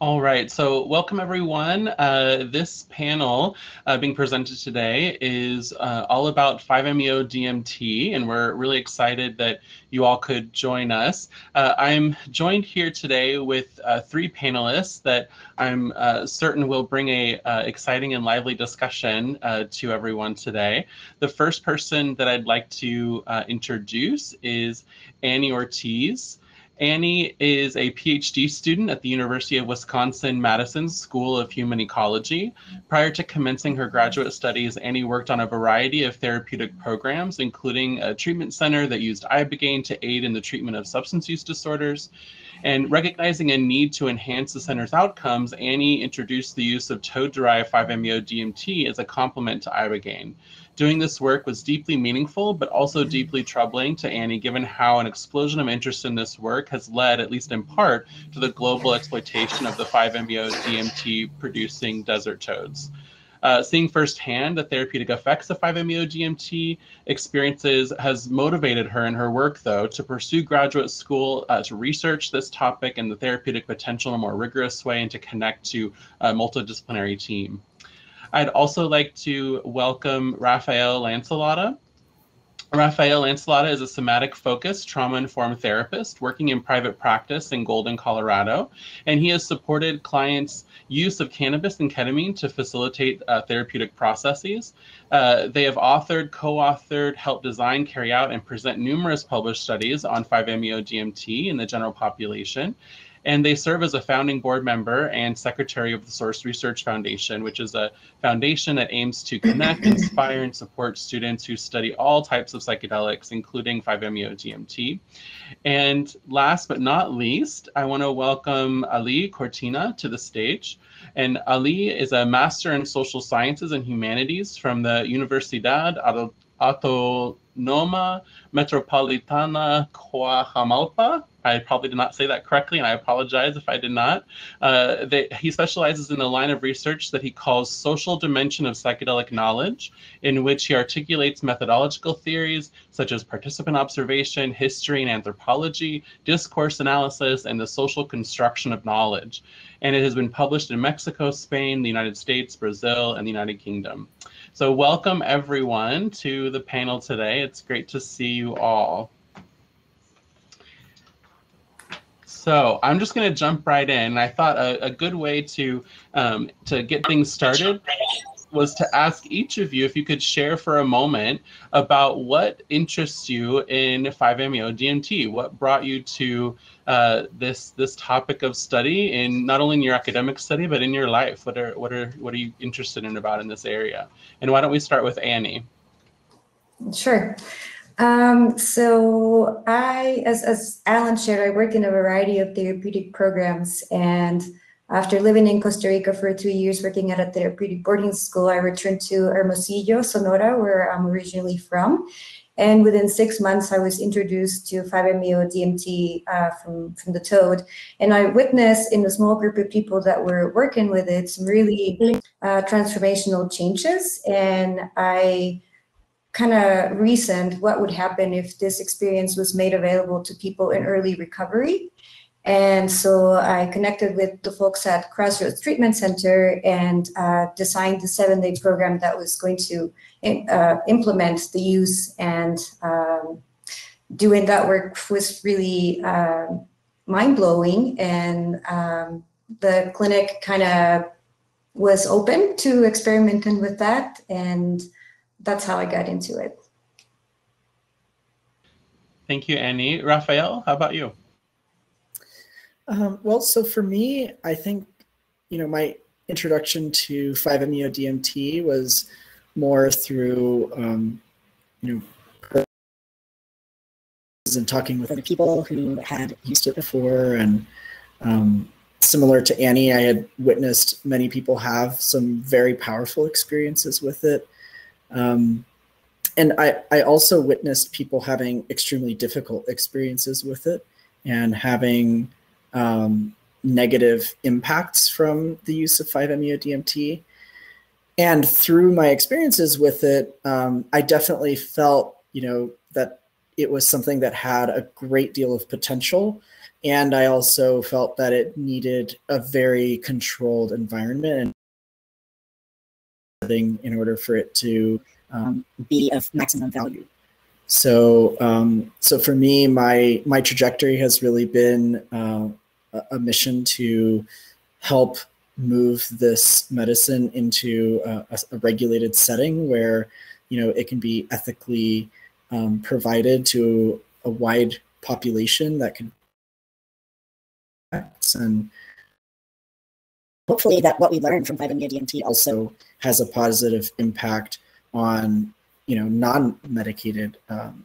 All right, so welcome everyone. This panel being presented today is all about 5-MeO-DMT, and we're really excited that you all could join us. I'm joined here today with three panelists that I'm certain will bring a exciting and lively discussion to everyone today. The first person that I'd like to introduce is Annie Ortiz. Annie is a PhD student at the University of Wisconsin-Madison's School of Human Ecology. Prior to commencing her graduate studies, Annie worked on a variety of therapeutic programs, including a treatment center that used ibogaine to aid in the treatment of substance use disorders. And recognizing a need to enhance the center's outcomes, Annie introduced the use of toad-derived 5-MeO-DMT as a complement to ibogaine. Doing this work was deeply meaningful, but also deeply troubling to Annie, given how an explosion of interest in this work has led, at least in part, to the global exploitation of the 5-MeO-DMT producing desert toads. Seeing firsthand the therapeutic effects of 5-MeO-DMT experiences has motivated her in her work, though, to pursue graduate school, to research this topic and the therapeutic potential in a more rigorous way, and to connect to a multidisciplinary team. I'd also like to welcome Rafael Lancelotta. Rafael Lancelotta is a somatic-focused, trauma-informed therapist working in private practice in Golden, Colorado, and he has supported clients' use of cannabis and ketamine to facilitate therapeutic processes. They have authored, co-authored, helped design, carry out, and present numerous published studies on 5-MeO-DMT in the general population. And they serve as a founding board member and secretary of the Source Research Foundation, which is a foundation that aims to connect, inspire, and support students who study all types of psychedelics, including 5-MeO-DMT. And last but not least, I want to welcome Ali Cortina to the stage. And Ali is a master in social sciences and humanities from the Universidad Autónoma Metropolitana Coahuilpa. I probably did not say that correctly, and I apologize if I did not. He specializes in a line of research that he calls social dimension of psychedelic knowledge, in which he articulates methodological theories such as participant observation, history and anthropology, discourse analysis, and the social construction of knowledge. And it has been published in Mexico, Spain, the United States, Brazil, and the United Kingdom. So welcome everyone to the panel today. It's great to see you all. So I'm just going to jump right in. I thought a good way to get things started was to ask each of you if you could share for a moment about what interests you in 5-MeO-DMT. What brought you to this topic of study, in not only in your academic study but in your life? What are you interested in about in this area? And why don't we start with Annie? Sure. So as Alan shared, I work in a variety of therapeutic programs, and after living in Costa Rica for 2 years working at a therapeutic boarding school, I returned to Hermosillo, Sonora, where I'm originally from. And within 6 months, I was introduced to 5-MeO-DMT from the toad. And I witnessed in a small group of people that were working with it some really transformational changes. And I kind of reasoned what would happen if this experience was made available to people in early recovery. And so I connected with the folks at Crossroads Treatment Center and designed the 7-day program that was going to implement the use. And doing that work was really mind-blowing. And the clinic kind of was open to experimenting with that. And that's how I got into it. Thank you, Annie. Rafael, how about you? Well, so for me, I think, my introduction to 5-MeO-DMT was more through, and talking with other people who had used it before. And similar to Annie, I had witnessed many people have some very powerful experiences with it. And I also witnessed people having extremely difficult experiences with it and having negative impacts from the use of 5-MeO-DMT. And through my experiences with it, I definitely felt, that it was something that had a great deal of potential And I also felt that it needed a very controlled environment in order for it to be of maximum value. So, so for me, my trajectory has really been a mission to help move this medicine into a regulated setting where, you know, it can be ethically provided to a wide population that can, and hopefully that what we learned from 5-MeO-DMT also has a positive impact on, you know, non-medicated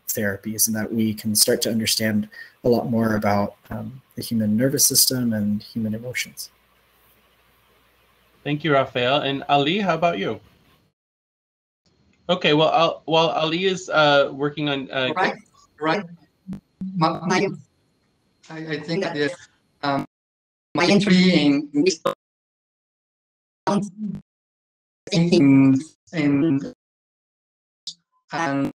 therapies, and that we can start to understand a lot more about the human nervous system and human emotions. Thank you, Rafael. And Ali, how about you? Okay, well, while Ali is working on... Right. I think that my entry in this in and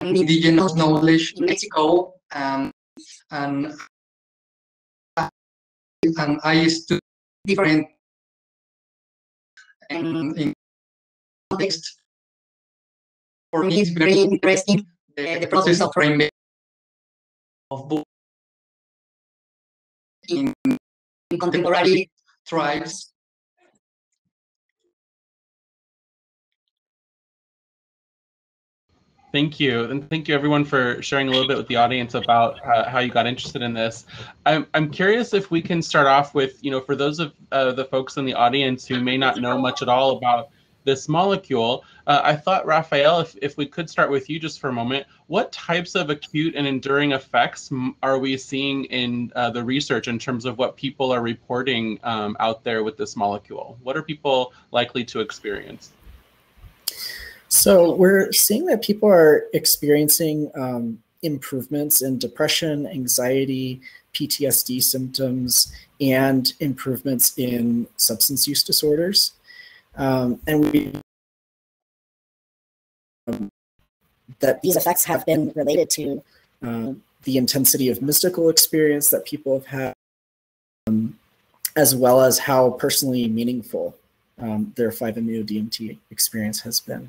indigenous knowledge in Mexico, and I studied different in context. For me, it's very interesting the process of reinvention of book in contemporary tribes. Thank you, and thank you everyone for sharing a little bit with the audience about how you got interested in this. I'm curious if we can start off with, you know, for those of the folks in the audience who may not know much at all about this molecule, I thought, Rafael, if we could start with you just for a moment, what types of acute and enduring effects are we seeing in the research in terms of what people are reporting out there with this molecule? What are people likely to experience? So we're seeing that people are experiencing improvements in depression, anxiety, PTSD symptoms, and improvements in substance use disorders. And we that these effects have been related to the intensity of mystical experience that people have had, as well as how personally meaningful their 5-MeO-DMT experience has been.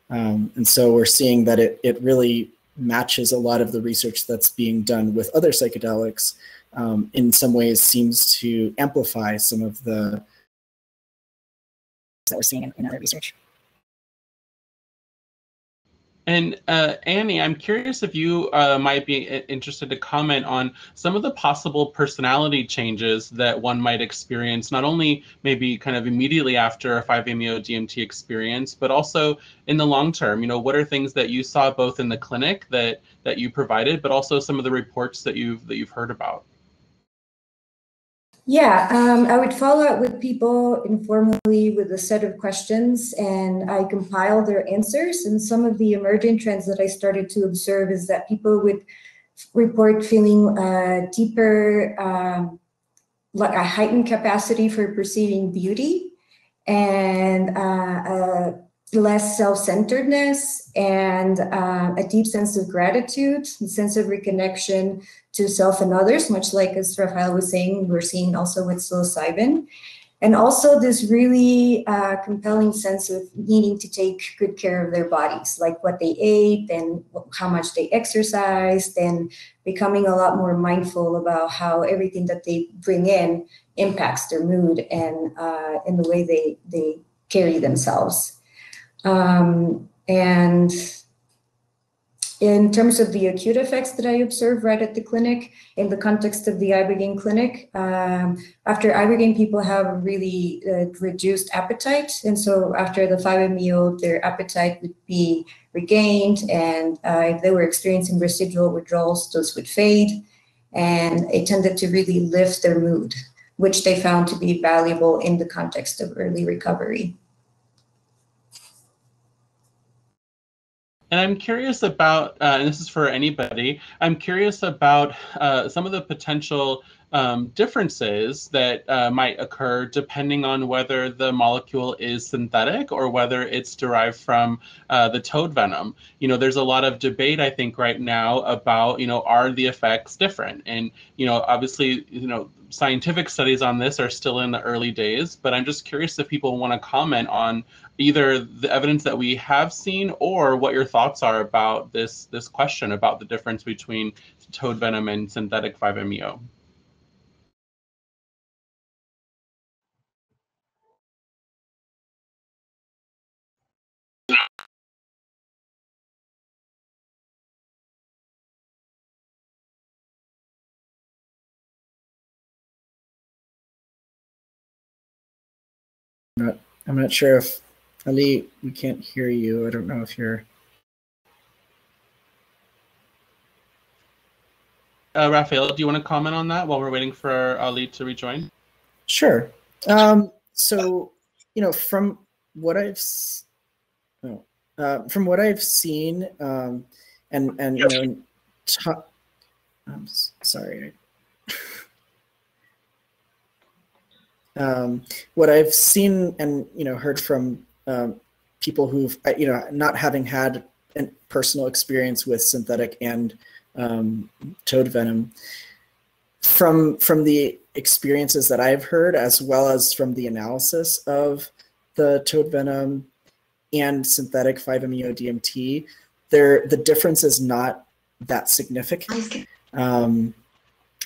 And so we're seeing that it really matches a lot of the research that's being done with other psychedelics. In some ways seems to amplify some of the that we're seeing in other research. And Annie, I'm curious if you might be interested to comment on some of the possible personality changes that one might experience, not only maybe kind of immediately after a 5-MeO-DMT experience, but also in the long term. You know, what are things that you saw both in the clinic that you provided, but also some of the reports that you've heard about? Yeah, I would follow up with people informally with a set of questions, and I compile their answers. And some of the emerging trends that I started to observe is that people would report feeling deeper, like a heightened capacity for perceiving beauty, and less self-centeredness, and a deep sense of gratitude, a sense of reconnection to self and others, much like as Rafael was saying, we're seeing also with psilocybin. And also this really compelling sense of needing to take good care of their bodies, like what they ate and how much they exercised, and becoming a lot more mindful about how everything that they bring in impacts their mood and in the way they carry themselves. And in terms of the acute effects that I observed right at the clinic, in the context of the ibogaine clinic, after ibogaine, people have a really reduced appetite. And so after the 5-MeO, their appetite would be regained. And if they were experiencing residual withdrawals, those would fade. And it tended to really lift their mood, which they found to be valuable in the context of early recovery. And I'm curious about, and this is for anybody, I'm curious about some of the potential differences that might occur depending on whether the molecule is synthetic or whether it's derived from the toad venom. You know, there's a lot of debate, I think, right now about, you know, are the effects different? And, you know, obviously, you know, scientific studies on this are still in the early days, but I'm just curious if people want to comment on either the evidence that we have seen or what your thoughts are about this question about the difference between toad venom and synthetic 5-MeO. I'm not sure if Ali, we can't hear you. I don't know if you're. Rafael, do you want to comment on that while we're waiting for Ali to rejoin? Sure. So, you know, from what I've seen, and you know, I'm sorry. What I've seen and, you know, heard from people who've, you know, not having had a personal experience with synthetic and toad venom, from the experiences that I've heard, as well as from the analysis of the toad venom and synthetic 5-MeO DMT, the difference is not that significant.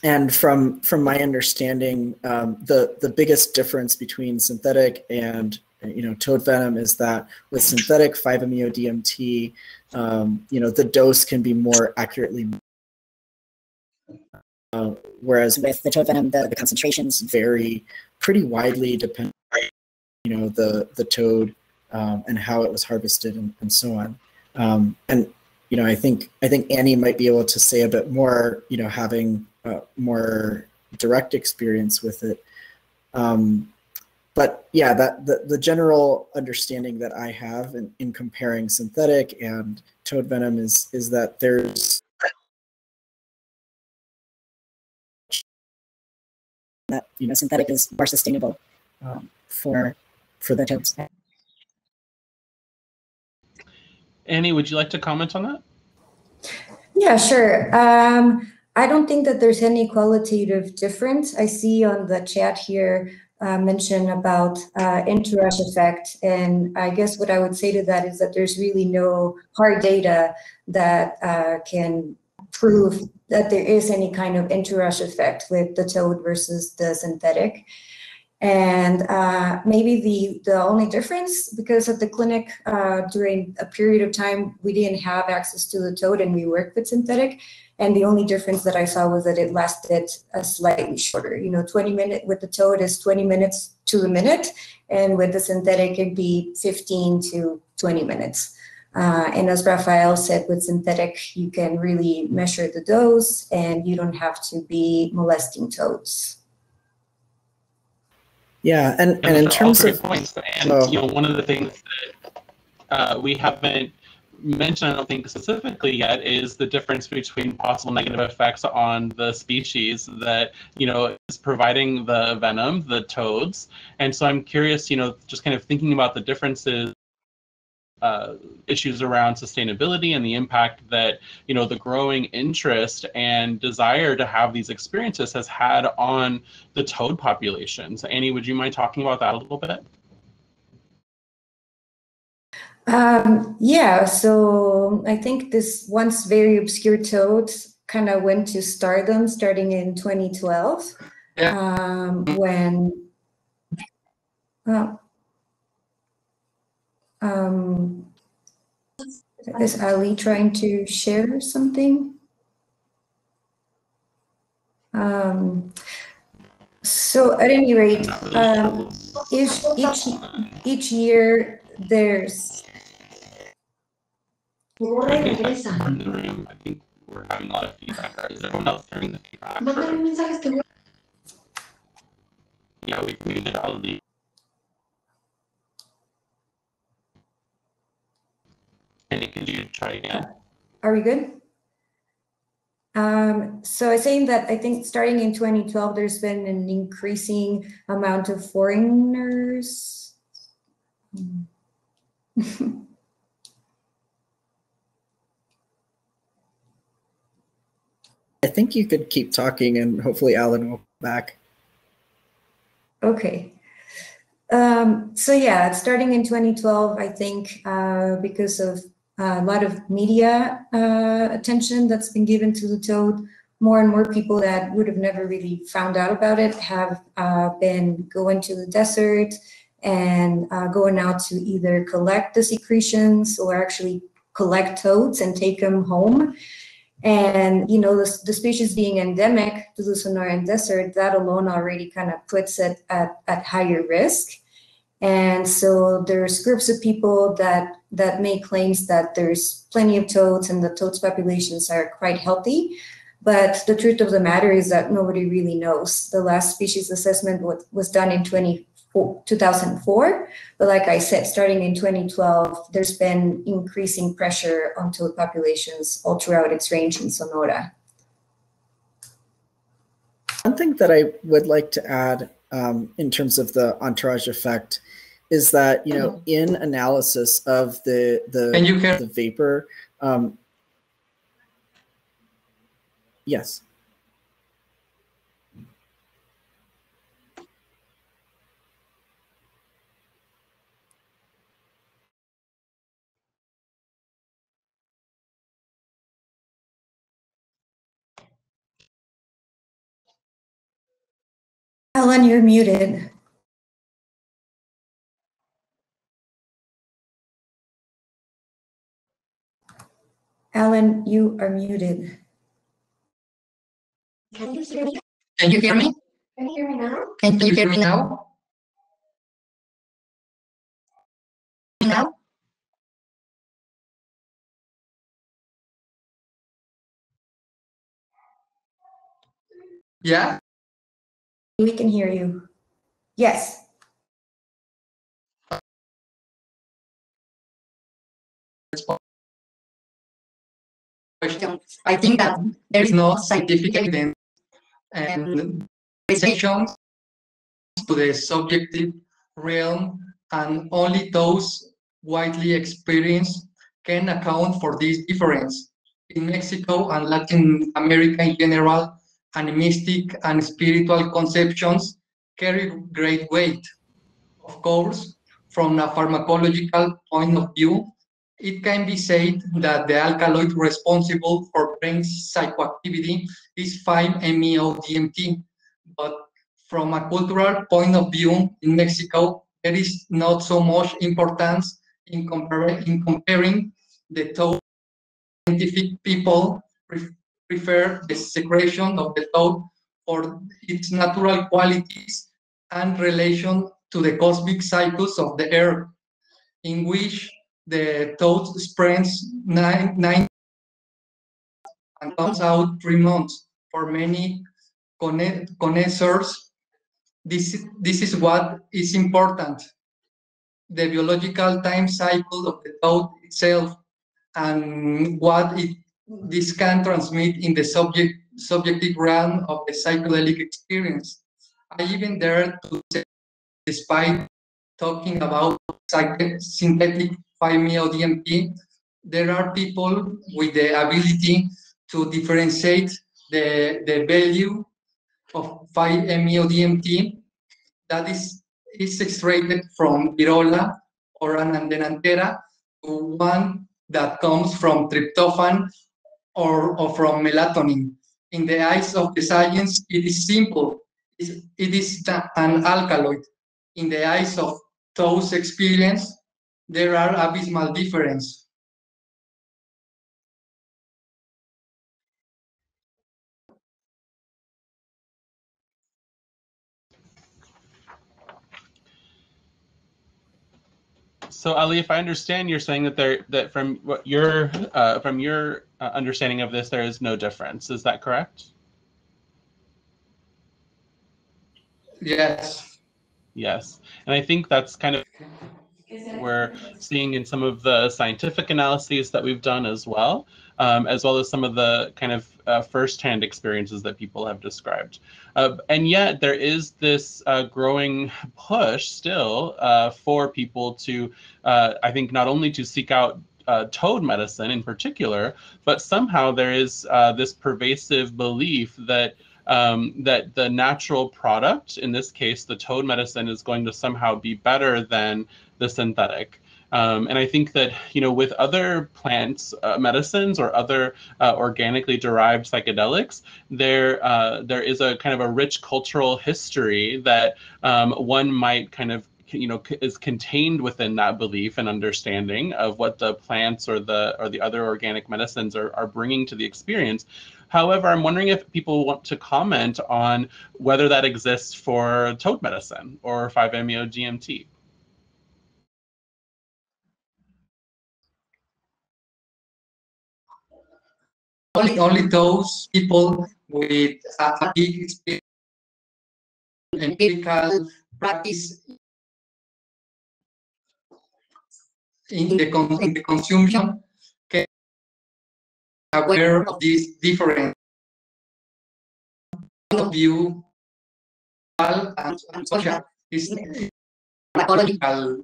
And from my understanding, the biggest difference between synthetic and, you know, toad venom is that with synthetic 5-MeO DMT, you know, the dose can be more accurately, whereas with the toad venom, the concentrations vary pretty widely depending on, you know, the toad and how it was harvested and so on. And you know, I think Annie might be able to say a bit more, you know, having more direct experience with it. But yeah, the general understanding that I have in comparing synthetic and toad venom is that there's that, you know, synthetic is more sustainable for the toads. Annie, would you like to comment on that? Yeah, sure. I don't think that there's any qualitative difference. I see on the chat here mention about entourage effect. And I guess what I would say to that is that there's really no hard data that can prove that there is any kind of entourage effect with the toad versus the synthetic. And maybe the only difference, because at the clinic during a period of time, we didn't have access to the toad and we worked with synthetic. And the only difference that I saw was that it lasted slightly shorter. You know, 20 minutes with the toad is 20 minutes to a minute. And with the synthetic, it'd be 15 to 20 minutes. And as Rafael said, with synthetic, you can really measure the dose and you don't have to be molesting toads. Yeah, and in terms of points, and you know, one of the things that we haven't mentioned, I don't think specifically yet, is the difference between possible negative effects on the species that, you know, is providing the venom, the toads. And so I'm curious, you know, just kind of thinking about the differences, issues around sustainability and the impact that, you know, the growing interest and desire to have these experiences has had on the toad populations. Annie, would you mind talking about that a little bit? Yeah, so I think this once very obscure toad kind of went to stardom starting in 2012, when is Ali trying to share something? So at any rate, each year there's. I think we're having a lot of feedback. Is everyone else hearing the feedback? Yeah, we've muted Ali. Annie, could you try again? Are we good? So I'm saying that I think starting in 2012, there's been an increasing amount of foreigners. I think you could keep talking and hopefully Alan will be back. Okay. So yeah, starting in 2012, I think because of a lot of media attention that's been given to the toad, more and more people that would have never really found out about it have been going to the desert and going out to either collect the secretions or actually collect toads and take them home. And, you know, the species being endemic to the Sonoran Desert, that alone already kind of puts it at higher risk. And so there's groups of people that make claims that there's plenty of toads and the toads populations are quite healthy. But the truth of the matter is that nobody really knows. The last species assessment was done in 2004. But like I said, starting in 2012, there's been increasing pressure on toad populations all throughout its range in Sonora. One thing that I would like to add in terms of the entourage effect is that, you know, in analysis of the vapor, yes. Alan, you're muted. Alan, you are muted. Can you hear me? Can you hear me? Can you hear me now? Can you hear me now? Now? Yeah? We can hear you. Yes. Question. I think that there is no scientific evidence and restrictions to the subjective realm, and only those widely experienced can account for this difference. In Mexico and Latin America in general, animistic and spiritual conceptions carry great weight. Of course, from a pharmacological point of view, it can be said that the alkaloid responsible for brain psychoactivity is 5-MeO-DMT, but from a cultural point of view, in Mexico, there is not so much importance in comparing the toad. Scientific people prefer the secretion of the toad for its natural qualities and relation to the cosmic cycles of the earth, in which the toad spends nine and comes out 3 months. For many connoisseurs, this is what is important: the biological time cycle of the toad itself and what this can transmit in the subjective realm of the psychedelic experience. I even dare to say, despite talking about synthetic 5-MeO-DMT, there are people with the ability to differentiate the value of 5-MeO-DMT that is extracted from virola or anandenantera to one that comes from tryptophan or from melatonin. In the eyes of the science, it is simple. It is an alkaloid. In the eyes of those experience, there are abysmal difference. So Ali, if I understand, you're saying that from what your understanding of this, there is no difference. Is that correct? Yes. Yes, and I think that's kind of we're seeing in some of the scientific analyses that we've done as well as some of the kind of firsthand experiences that people have described. And yet there is this growing push still for people to, I think, not only to seek out toad medicine in particular, but somehow there is this pervasive belief that that the natural product, in this case, the toad medicine, is going to somehow be better than the synthetic. And I think that, you know, with other plants medicines or other organically derived psychedelics, there is a kind of a rich cultural history that one might kind of, you know, is contained within that belief and understanding of what the plants or the other organic medicines are bringing to the experience. However, I'm wondering if people want to comment on whether that exists for toad medicine or 5-MeO-DMT. Only those people with a big experience in medical practice in the consumption can be aware of these different point of view and social is pathological.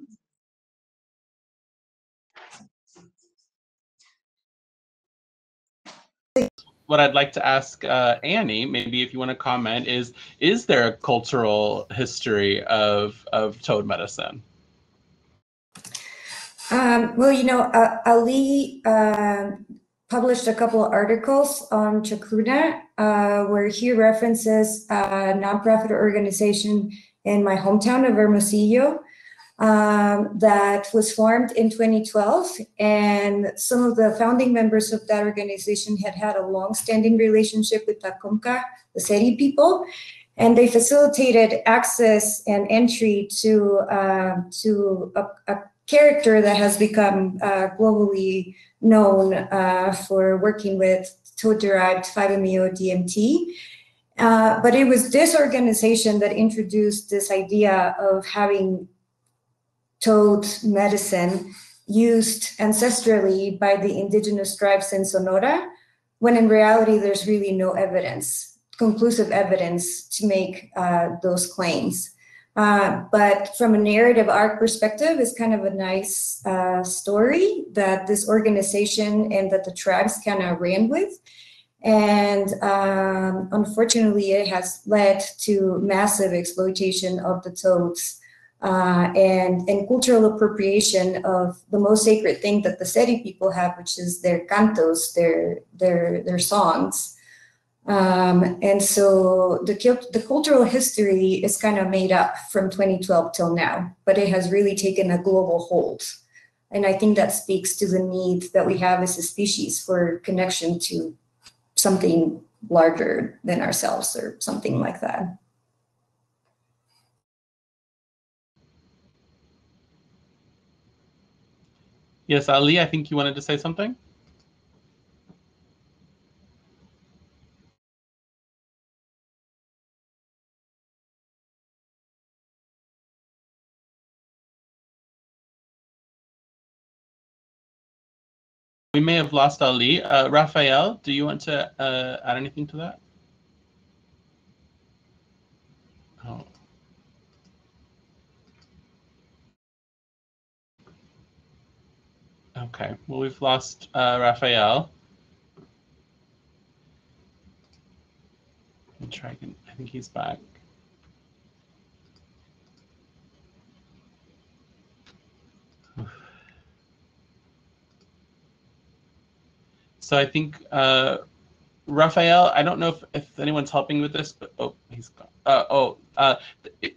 What I'd like to ask Annie, maybe if you want to comment, is there a cultural history of toad medicine? Well, you know, Ali published a couple of articles on Chacruna, where he references a nonprofit organization in my hometown of Hermosillo that was formed in 2012. And some of the founding members of that organization had a long-standing relationship with the Comca, the Seri people, and they facilitated access and entry to a character that has become globally known for working with toad-derived 5-MeO-DMT. But it was this organization that introduced this idea of having toad medicine used ancestrally by the indigenous tribes in Sonora, when in reality there's really no evidence, conclusive evidence to make those claims. But from a narrative arc perspective, it's kind of a nice story that this organization and that the tribes kind of ran with. And unfortunately, it has led to massive exploitation of the toads and cultural appropriation of the most sacred thing that the Seri people have, which is their cantos, their songs. And so the cultural history is kind of made up from 2012 till now, but it has really taken a global hold. And I think that speaks to the need that we have as a species for connection to something larger than ourselves or something like that. Yes, Ali, I think you wanted to say something? We may have lost Ali. Rafael, do you want to add anything to that? Oh. Okay, well, we've lost Rafael. Let me try again. I think he's back. So I think, Rafael, I don't know if anyone's helping with this, but oh, he's gone.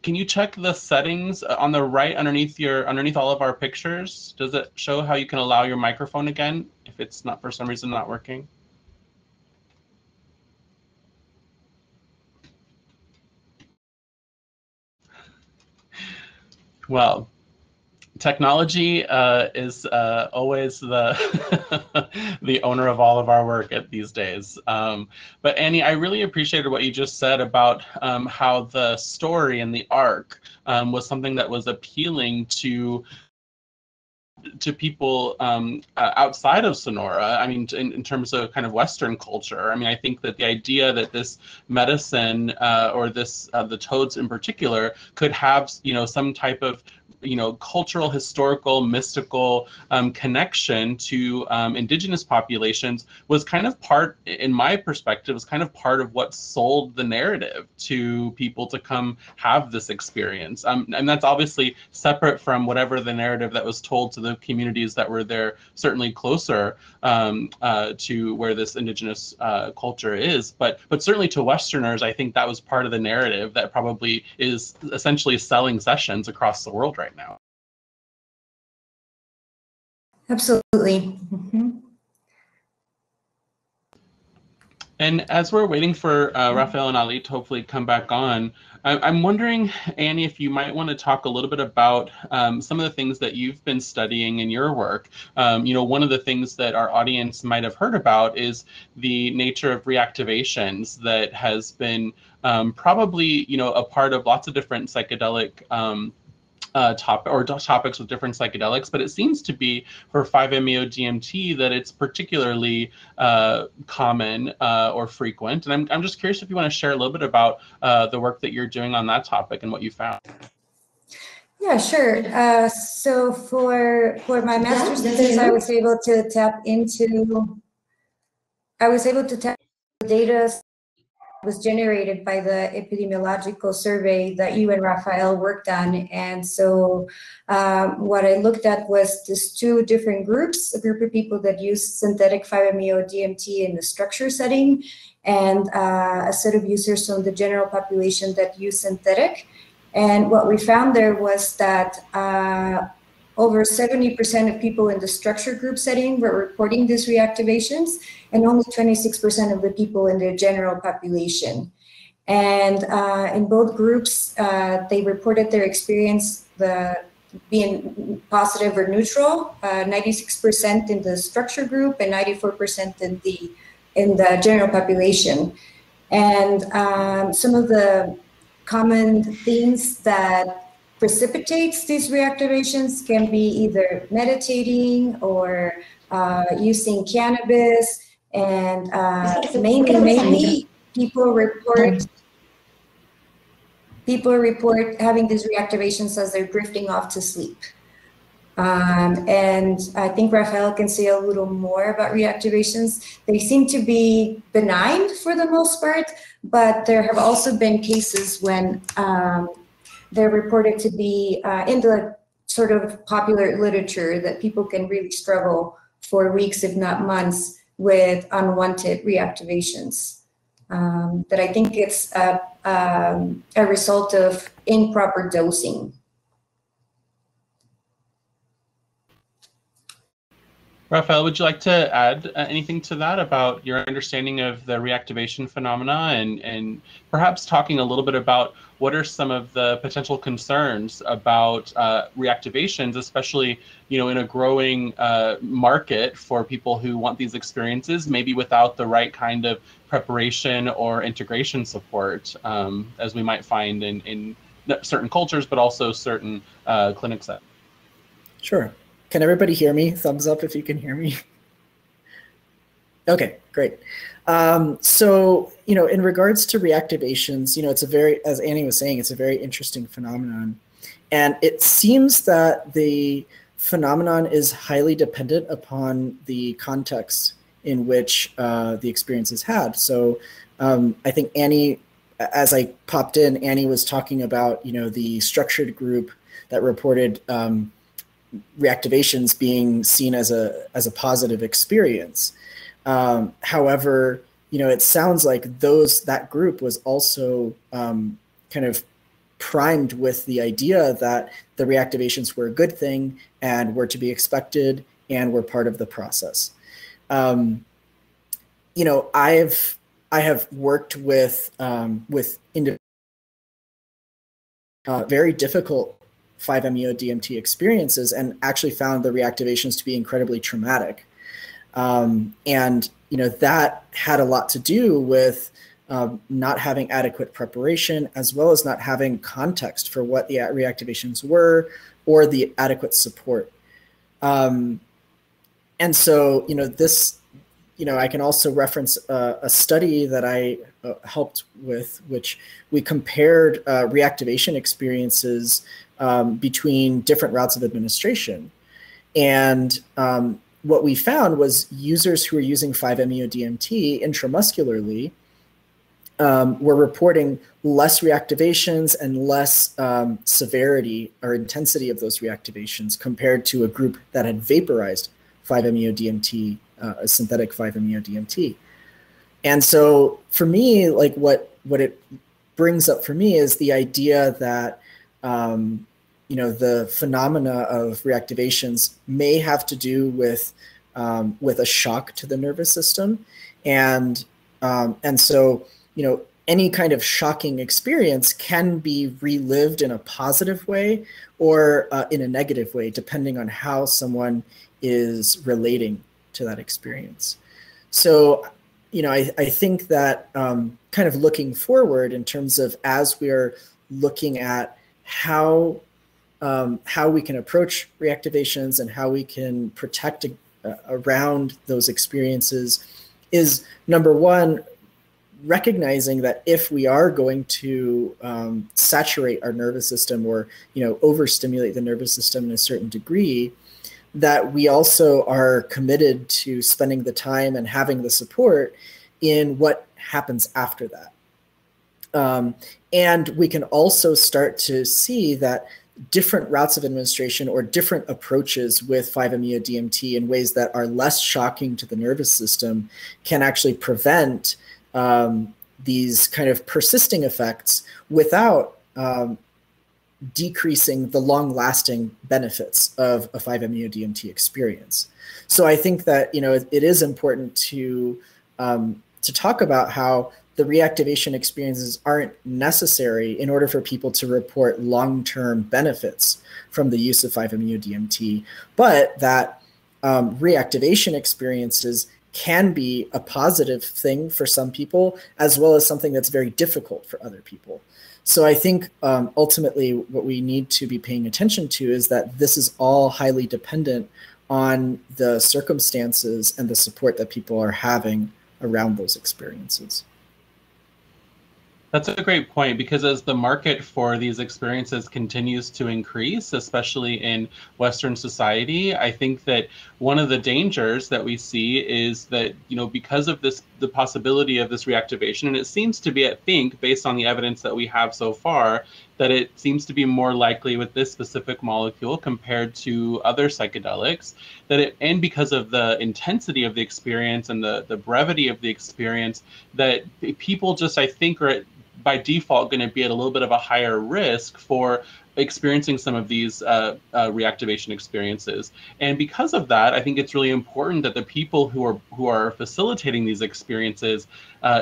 Can you check the settings on the right underneath all of our pictures? Does it show how you can allow your microphone again if it's not for some reason not working? Well, technology is always the the owner of all of our work these days. But Annie, I really appreciated what you just said about how the story and the arc was something that was appealing to to people outside of Sonora. I mean, in terms of kind of Western culture. I mean, I think that the idea that this medicine or this the toads in particular could have, you know, some type of, you know, cultural, historical, mystical connection to indigenous populations was kind of part, in my perspective, was kind of part of what sold the narrative to people to come have this experience. And that's obviously separate from whatever the narrative that was told to the communities that were there, certainly closer to where this indigenous culture is. But certainly to Westerners, I think that was part of the narrative that probably is essentially selling sessions across the world right now. Absolutely. Mm-hmm. And as we're waiting for Rafael and Ali to hopefully come back on, I'm wondering, Annie, if you might want to talk a little bit about some of the things that you've been studying in your work. You know, one of the things that our audience might have heard about is the nature of reactivations that has been probably, you know, a part of lots of different psychedelic topics with different psychedelics, but it seems to be for 5-MeO-DMT that it's particularly common or frequent. And I'm just curious if you want to share a little bit about the work that you're doing on that topic and what you found. Yeah, sure. So for my master's thesis, I was able to tap into data was generated by the epidemiological survey that you and Rafael worked on. And so what I looked at was these two different groups, a group of people that use synthetic 5-MeO-DMT in the structure setting, and a set of users from the general population that use synthetic. And what we found there was that over 70% of people in the structure group setting were reporting these reactivations, and only 26% of the people in the general population. And in both groups, they reported their experience being positive or neutral, 96% in the structure group and 94% in the general population. And some of the common things that precipitates these reactivations can be either meditating or using cannabis, and mainly people report having these reactivations as they're drifting off to sleep. And I think Rafael can say a little more about reactivations. They seem to be benign for the most part, but there have also been cases when they're reported to be in the sort of popular literature that people can really struggle for weeks, if not months, with unwanted reactivations. That I think it's a result of improper dosing. Rafael, would you like to add anything to that about your understanding of the reactivation phenomena, and perhaps talking a little bit about what are some of the potential concerns about reactivations, especially, you know, in a growing market for people who want these experiences, maybe without the right kind of preparation or integration support, as we might find in certain cultures, but also certain clinic settings? Sure. Can everybody hear me? Thumbs up if you can hear me. Okay, great. So, you know, in regards to reactivations, you know, it's a very, as Annie was saying, it's a very interesting phenomenon. And it seems that the phenomenon is highly dependent upon the context in which the experience is had. So I think Annie, as I popped in, Annie was talking about, you know, the structured group that reported reactivations being seen as a positive experience. However, you know, it sounds like that group was also kind of primed with the idea that the reactivations were a good thing and were to be expected and were part of the process. You know, I have worked with very difficult 5-MeO-DMT experiences and actually found the reactivations to be incredibly traumatic. And, you know, that had a lot to do with not having adequate preparation, as well as not having context for what the reactivations were or the adequate support. And so, this, I can also reference a study that I helped with, which we compared reactivation experiences between different routes of administration. And what we found was users who were using 5-MeO-DMT intramuscularly were reporting less reactivations and less severity or intensity of those reactivations compared to a group that had vaporized 5-MeO-DMT, a synthetic 5-MeO-DMT. And so for me, like what it brings up for me is the idea that the phenomena of reactivations may have to do with a shock to the nervous system, and so any kind of shocking experience can be relived in a positive way or in a negative way, depending on how someone is relating to that experience. So, I think that kind of looking forward in terms of as we are looking at how we can approach reactivations and how we can protect around those experiences is, number one, recognizing that if we are going to saturate our nervous system or overstimulate the nervous system in a certain degree, that we also are committed to spending the time and having the support in what happens after that. And we can also start to see that different routes of administration or different approaches with 5-MeO-DMT in ways that are less shocking to the nervous system can actually prevent these kind of persisting effects without decreasing the long-lasting benefits of a 5-MeO-DMT experience. So I think that it is important to talk about how the reactivation experiences aren't necessary in order for people to report long-term benefits from the use of 5-MeO-DMT, but that reactivation experiences can be a positive thing for some people, as well as something that's very difficult for other people. So I think ultimately what we need to be paying attention to is that this is all highly dependent on the circumstances and the support that people are having around those experiences. That's a great point, because as the market for these experiences continues to increase, especially in Western society, I think that one of the dangers that we see is that, because of the possibility of this reactivation, and it seems to be, I think, based on the evidence that we have so far, that it seems to be more likely with this specific molecule compared to other psychedelics, and because of the intensity of the experience and the brevity of the experience, that people just, I think, are by default going to be at a little bit of a higher risk for experiencing some of these reactivation experiences. And because of that, I think it's really important that the people who are facilitating these experiences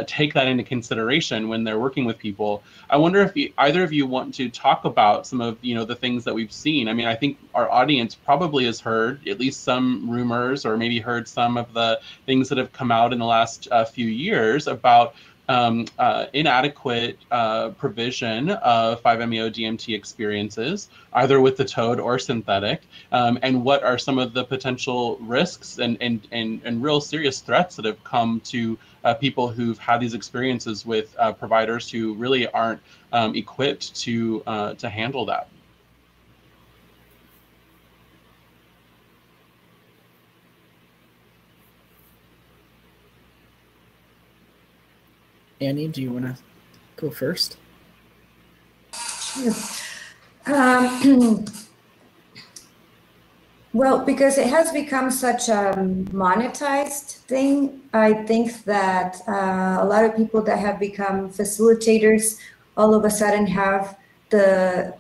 take that into consideration when they're working with people. I wonder if either of you want to talk about some of the things that we've seen. I mean, I think our audience probably has heard at least some rumors, or maybe heard some of the things that have come out in the last few years about inadequate provision of 5-MeO-DMT experiences, either with the toad or synthetic, and what are some of the potential risks and real serious threats that have come to people who've had these experiences with providers who really aren't equipped to handle that. Annie, do you want to go first? Sure. Well, because it has become such a monetized thing, I think that a lot of people that have become facilitators all of a sudden have the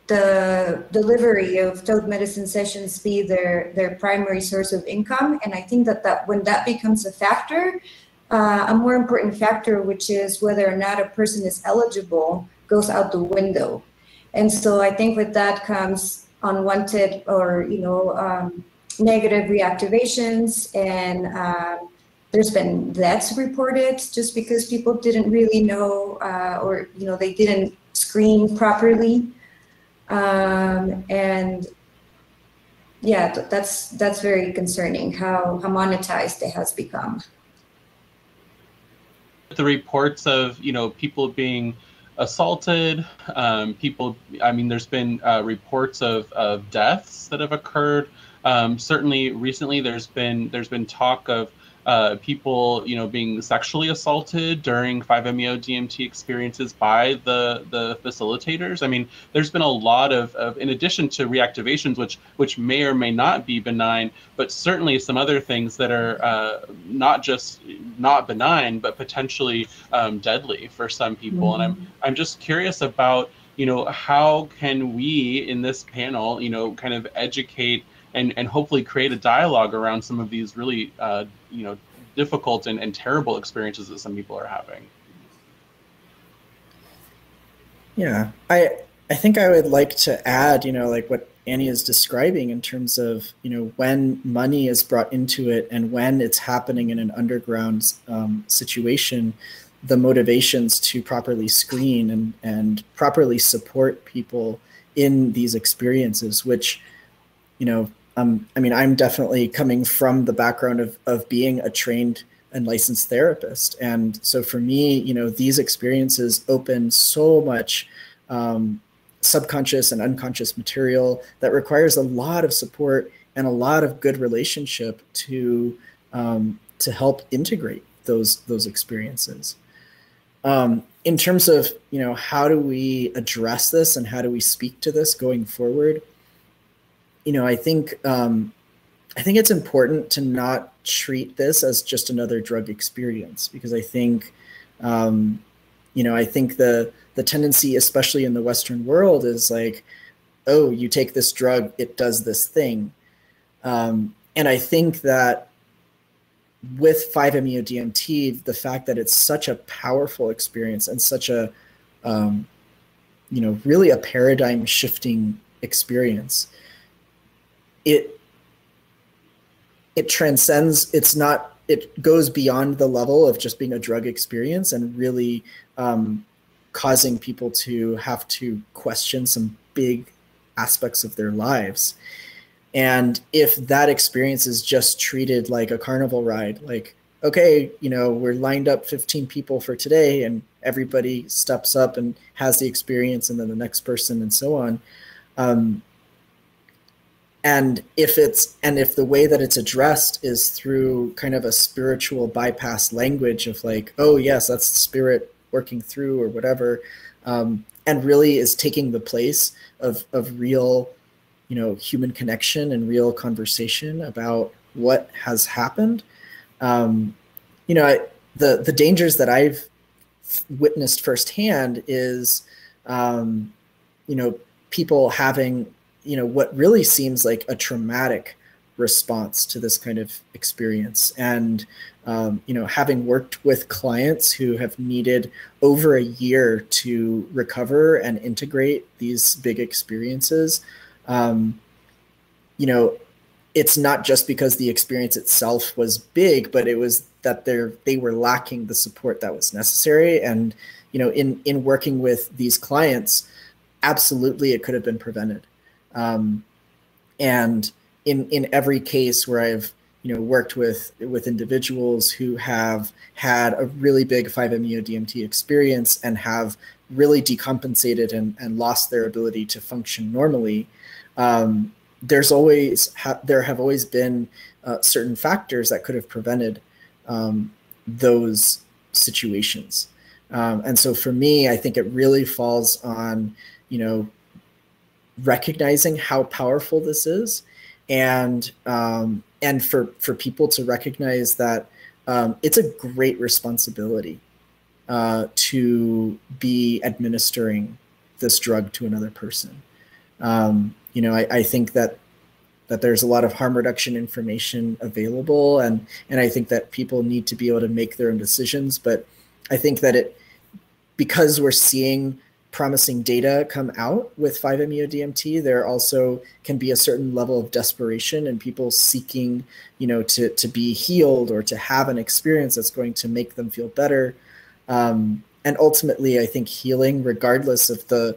delivery of toad medicine sessions be their primary source of income. And I think that when that becomes a factor, a more important factor, which is whether or not a person is eligible, goes out the window. And so I think with that comes unwanted or negative reactivations, and there's been deaths reported just because people didn't really know or they didn't screen properly. And yeah, that's very concerning how monetized it has become. The reports of, you know, people being assaulted, people, I mean, there's been reports of deaths that have occurred. Certainly recently there's been talk of people, you know, being sexually assaulted during 5-MeO DMT experiences by the facilitators. I mean, there's been a lot of in addition to reactivations, which may or may not be benign, but certainly some other things that are not just not benign, but potentially deadly for some people. Mm-hmm. And I'm just curious about, you know, how can we in this panel, you know, kind of educate and hopefully create a dialogue around some of these really, you know, difficult and terrible experiences that some people are having. Yeah, I think I would like to add, you know, like what Annie is describing in terms of, you know, when money is brought into it and when it's happening in an underground situation, the motivations to properly screen and properly support people in these experiences, which, you know, I mean, I'm definitely coming from the background of being a trained and licensed therapist. And so for me, you know, these experiences open so much subconscious and unconscious material that requires a lot of support and a lot of good relationship to help integrate those experiences. In terms of, you know, how do we address this and how do we speak to this going forward? You know, I think it's important to not treat this as just another drug experience, because I think, you know, I think the tendency, especially in the Western world, is like, oh, you take this drug, it does this thing. And I think that with 5-MeO DMT, the fact that it's such a powerful experience and such a, you know, really a paradigm shifting experience, it transcends, it goes beyond the level of just being a drug experience and really causing people to have to question some big aspects of their lives. And if that experience is just treated like a carnival ride, like, okay, you know, we're lined up 15 people for today and everybody steps up and has the experience and then the next person and so on. And if the way that it's addressed is through kind of a spiritual bypass language of like, oh yes, that's the spirit working through or whatever, and really is taking the place of real, you know, human connection and real conversation about what has happened. You know, the dangers that I've witnessed firsthand is, you know, people having, you know, what really seems like a traumatic response to this kind of experience. And, you know, having worked with clients who have needed over a year to recover and integrate these big experiences, you know, it's not just because the experience itself was big, but it was that they were lacking the support that was necessary. And, you know, in working with these clients, absolutely it could have been prevented. And in every case where I've, you know, worked with individuals who have had a really big 5-MeO DMT experience and have really decompensated and lost their ability to function normally, there have always been certain factors that could have prevented those situations. And so for me, I think it really falls on, you know, recognizing how powerful this is, and for people to recognize that it's a great responsibility to be administering this drug to another person. You know, I think that there's a lot of harm reduction information available, and I think that people need to be able to make their own decisions. But I think that because we're seeing promising data come out with 5-MeO DMT, there also can be a certain level of desperation and people seeking, you know, to be healed or to have an experience that's going to make them feel better. And ultimately, I think healing, regardless of the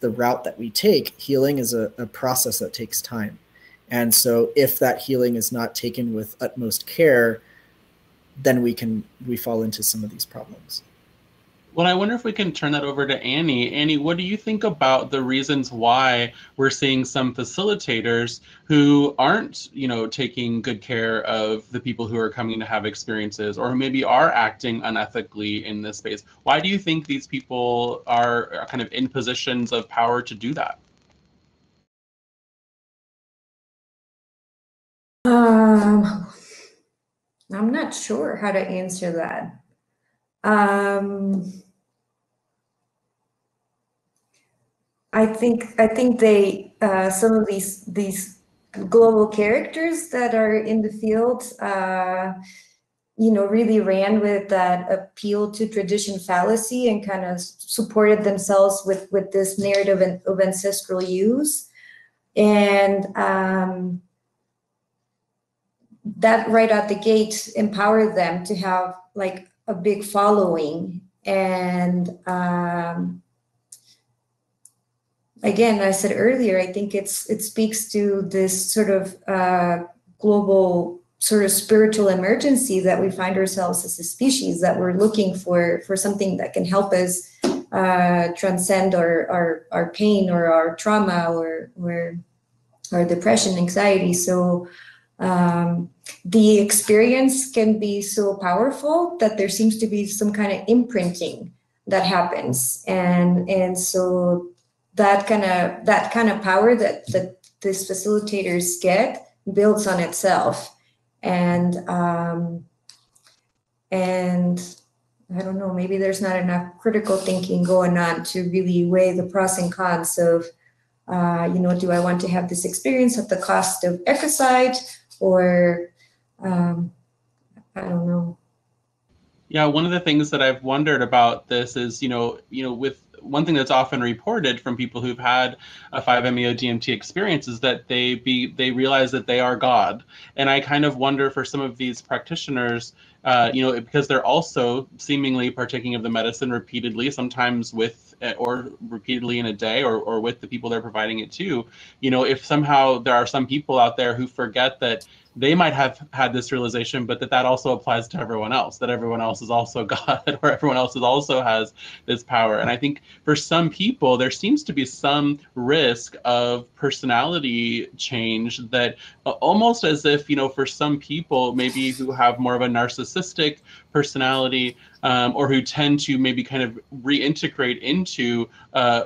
route that we take, healing is a process that takes time. And so if that healing is not taken with utmost care, then we fall into some of these problems. Well, I wonder if we can turn that over to Annie. Annie, what do you think about the reasons why we're seeing some facilitators who aren't, taking good care of the people who are coming to have experiences, or who maybe are acting unethically in this space? Why do you think these people are kind of in positions of power to do that? I'm not sure how to answer that. I think they some of these global characters that are in the field, really ran with that appeal to tradition fallacy and kind of supported themselves with this narrative of ancestral use, and that right out the gate empowered them to have like a big following. And again, I said earlier, I think it speaks to this sort of global sort of spiritual emergency that we find ourselves as a species, that we're looking for something that can help us transcend our pain or our trauma or our depression, anxiety. So the experience can be so powerful that there seems to be some kind of imprinting that happens, and so that kind of power that these facilitators get builds on itself, and I don't know, maybe there's not enough critical thinking going on to really weigh the pros and cons of do I want to have this experience at the cost of ecocide, or I don't know. Yeah, one of the things that I've wondered about this is, with one thing that's often reported from people who've had a 5-MeO DMT experience is that they realize that they are God. And I kind of wonder for some of these practitioners, because they're also seemingly partaking of the medicine repeatedly, sometimes with or repeatedly in a day, or with the people they're providing it to, if somehow there are some people out there who forget that they might have had this realization, but that also applies to everyone else, that everyone else is also God, or everyone else also has this power. And I think for some people, there seems to be some risk of personality change, that almost as if, for some people, maybe who have more of a narcissistic personality, or who tend to maybe kind of reintegrate into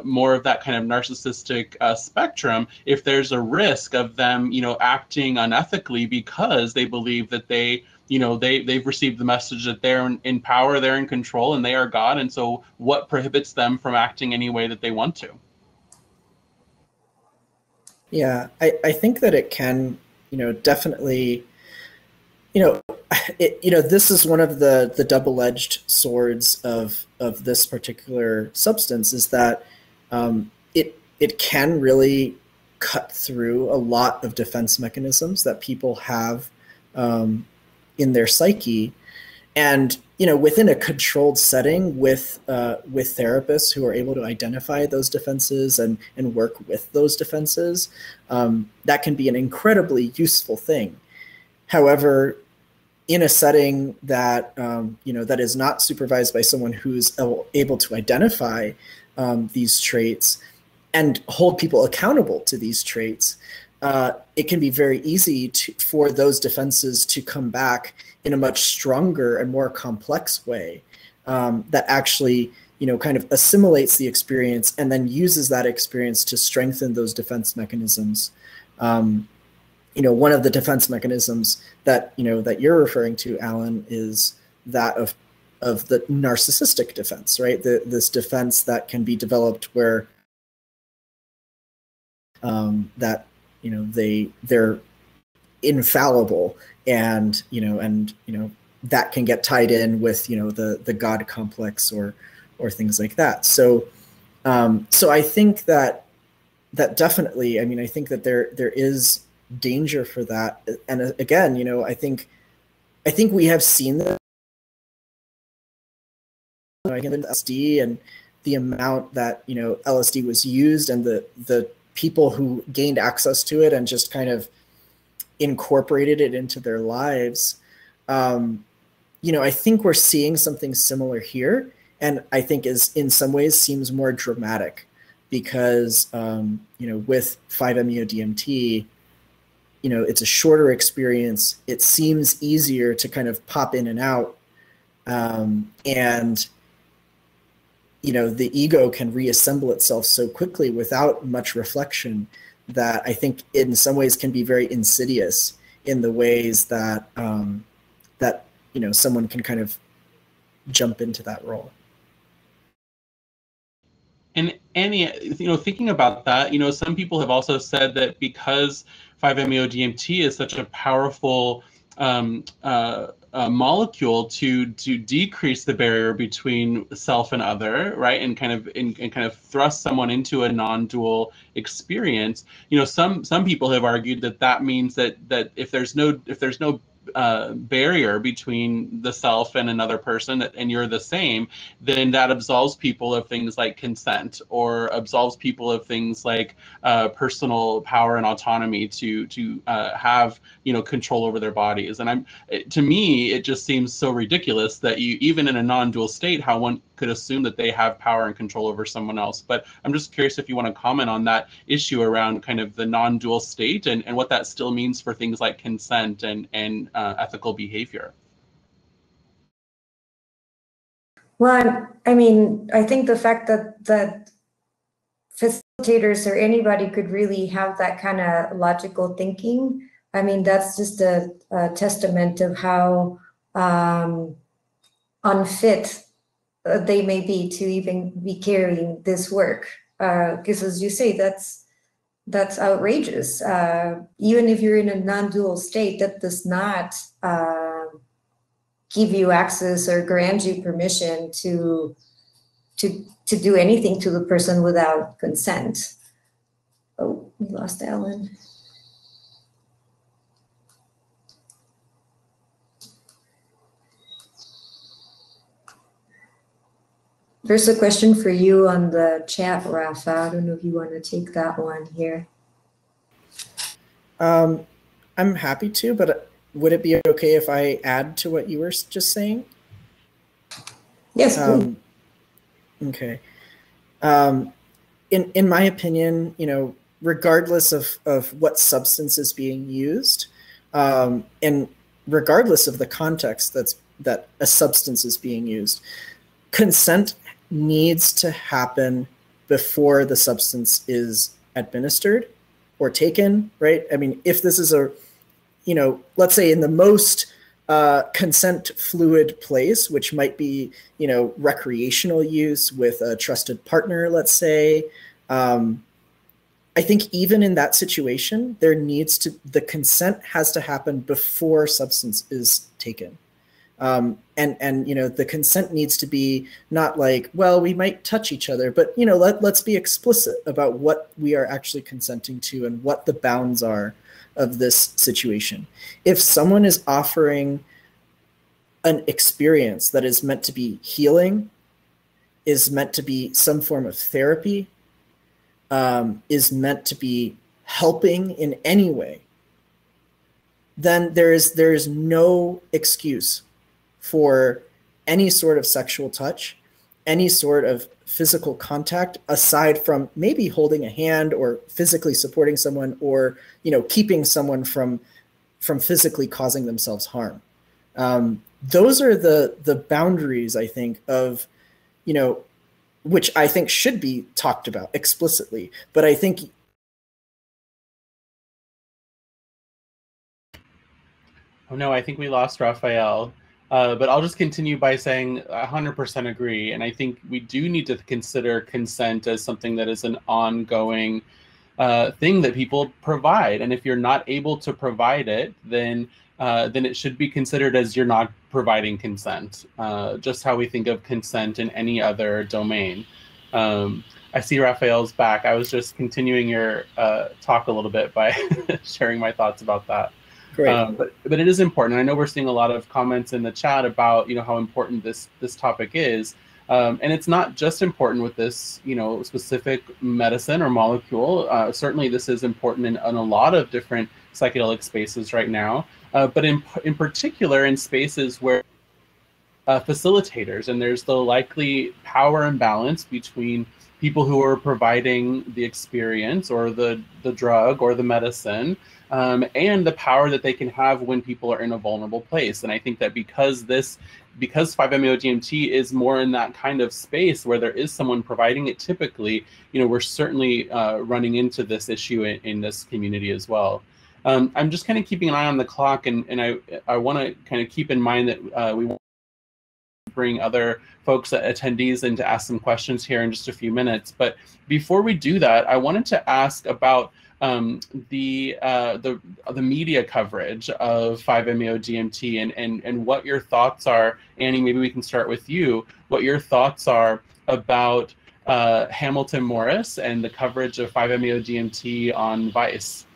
more of that kind of narcissistic spectrum, if there's a risk of them, acting unethically because they believe that they've received the message that they're in power, they're in control, and they are God. And so what prohibits them from acting any way that they want to? Yeah, I think that it can, definitely, this is one of the double-edged swords of this particular substance, is that it can really cut through a lot of defense mechanisms that people have in their psyche, and within a controlled setting with therapists who are able to identify those defenses and work with those defenses, that can be an incredibly useful thing. However, in a setting that that is not supervised by someone who's able to identify these traits and hold people accountable to these traits, it can be very easy for those defenses to come back in a much stronger and more complex way, that actually kind of assimilates the experience and then uses that experience to strengthen those defense mechanisms. One of the defense mechanisms that that you're referring to, Alan, is that of the narcissistic defense, right? This defense that can be developed where that they're infallible, and that can get tied in with the God complex or things like that. So I think that definitely, I think that there is danger for that. And again, I think we have seen that given LSD and the amount that LSD was used, and the people who gained access to it and just kind of incorporated it into their lives, I think we're seeing something similar here. And I think is in some ways seems more dramatic because, with 5-MeO-DMT, it's a shorter experience. It seems easier to kind of pop in and out. And the ego can reassemble itself so quickly without much reflection that I think in some ways can be very insidious in the ways that, someone can kind of jump into that role. And Annie, thinking about that, some people have also said that because 5-MeO-DMT is such a powerful molecule to decrease the barrier between self and other, right, and kind of thrust someone into a non-dual experience. Some people have argued that means that if there's no barrier between the self and another person, and you're the same, then that absolves people of things like consent, or absolves people of things like personal power and autonomy to have control over their bodies. And to me, it just seems so ridiculous that you, even in a non-dual state, how one could assume that they have power and control over someone else. But I'm just curious if you want to comment on that issue around kind of the non-dual state and what that still means for things like consent and ethical behavior. Well, I mean, I think the fact that facilitators or anybody could really have that kind of logical thinking, I mean, that's just a testament of how unfit they may be to even be carrying this work. Because as you say, that's outrageous. Even if you're in a non-dual state, that does not give you access or grant you permission to do anything to the person without consent. Oh, we lost Alan. There's a question for you on the chat, Rafa. I don't know if you want to take that one here. I'm happy to, but would it be okay if I add to what you were just saying? Yes, please. Okay. In my opinion, regardless of what substance is being used, and regardless of the context that a substance is being used, consent needs to happen before the substance is administered or taken, right? I mean, if this is let's say in the most consent fluid place, which might be, recreational use with a trusted partner, let's say, I think even in that situation, the consent has to happen before substance is taken. And the consent needs to be not like, well, we might touch each other, but let's be explicit about what we are actually consenting to and what the bounds are of this situation. If someone is offering an experience that is meant to be healing, is meant to be some form of therapy, is meant to be helping in any way, then there is no excuse for any sort of sexual touch, any sort of physical contact, aside from maybe holding a hand or physically supporting someone, or keeping someone from physically causing themselves harm. Those are the boundaries, I think, of which I think should be talked about explicitly. But I think oh no, I think we lost Rafael. But I'll just continue by saying 100% agree. And I think we do need to consider consent as something that is an ongoing thing that people provide. And if you're not able to provide it, then it should be considered as you're not providing consent, just how we think of consent in any other domain. I see Rafael's back. I was just continuing your talk a little bit by sharing my thoughts about that. Great. But it is important. I know we're seeing a lot of comments in the chat about how important this topic is, and it's not just important with this specific medicine or molecule. Certainly, this is important in a lot of different psychedelic spaces right now, but in particular in spaces where facilitators, and there's the likely power imbalance between people who are providing the experience or the drug or the medicine, and the power that they can have when people are in a vulnerable place. And I think that because 5-MeO-DMT is more in that kind of space where there is someone providing it typically, we're certainly running into this issue in this community as well. I'm just kind of keeping an eye on the clock, and I want to kind of keep in mind that we want to bring other folks, attendees, in to ask some questions here in just a few minutes. But before we do that, I wanted to ask about the media coverage of 5-MeO-DMT and what your thoughts are. Annie, maybe we can start with you. What your thoughts are about Hamilton Morris and the coverage of 5-MeO-DMT on Vice.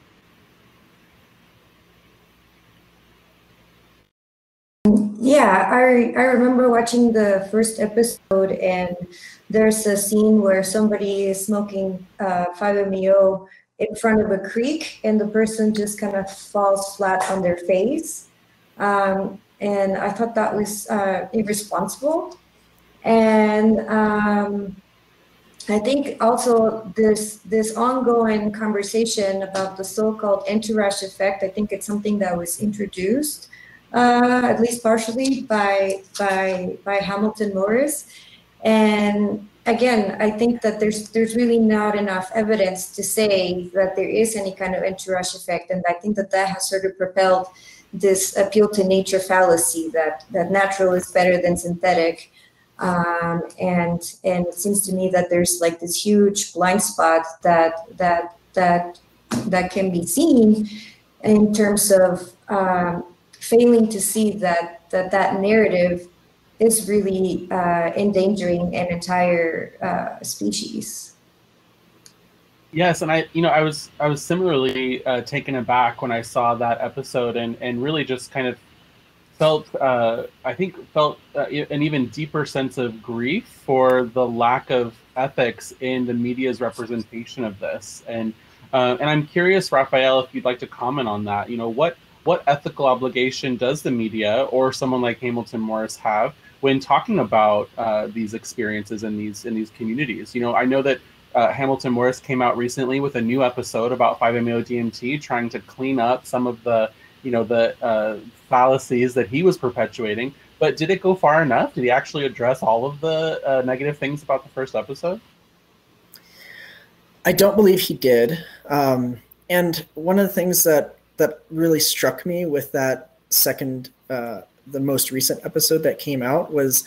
Yeah, I remember watching the first episode, and there's a scene where somebody is smoking 5-MeO in front of a creek, and the person just kind of falls flat on their face. And I thought that was irresponsible. And I think also this ongoing conversation about the so-called entourage effect, I think it's something that was introduced at least partially by Hamilton Morris. And again, I think that there's really not enough evidence to say that there is any kind of entourage effect. And I think that has sort of propelled this appeal to nature fallacy that natural is better than synthetic. And it seems to me that there's like this huge blind spot that can be seen in terms of failing to see that narrative is really endangering an entire species. Yes, and I was similarly taken aback when I saw that episode, and really just kind of felt an even deeper sense of grief for the lack of ethics in the media's representation of this. And I'm curious, Rafael, if you'd like to comment on that. What ethical obligation does the media or someone like Hamilton Morris have when talking about these experiences in these communities? I know that Hamilton Morris came out recently with a new episode about 5-MeO-DMT, trying to clean up some of the fallacies that he was perpetuating. But did it go far enough? Did he actually address all of the negative things about the first episode? I don't believe he did. And one of the things that really struck me with that second, the most recent episode that came out, was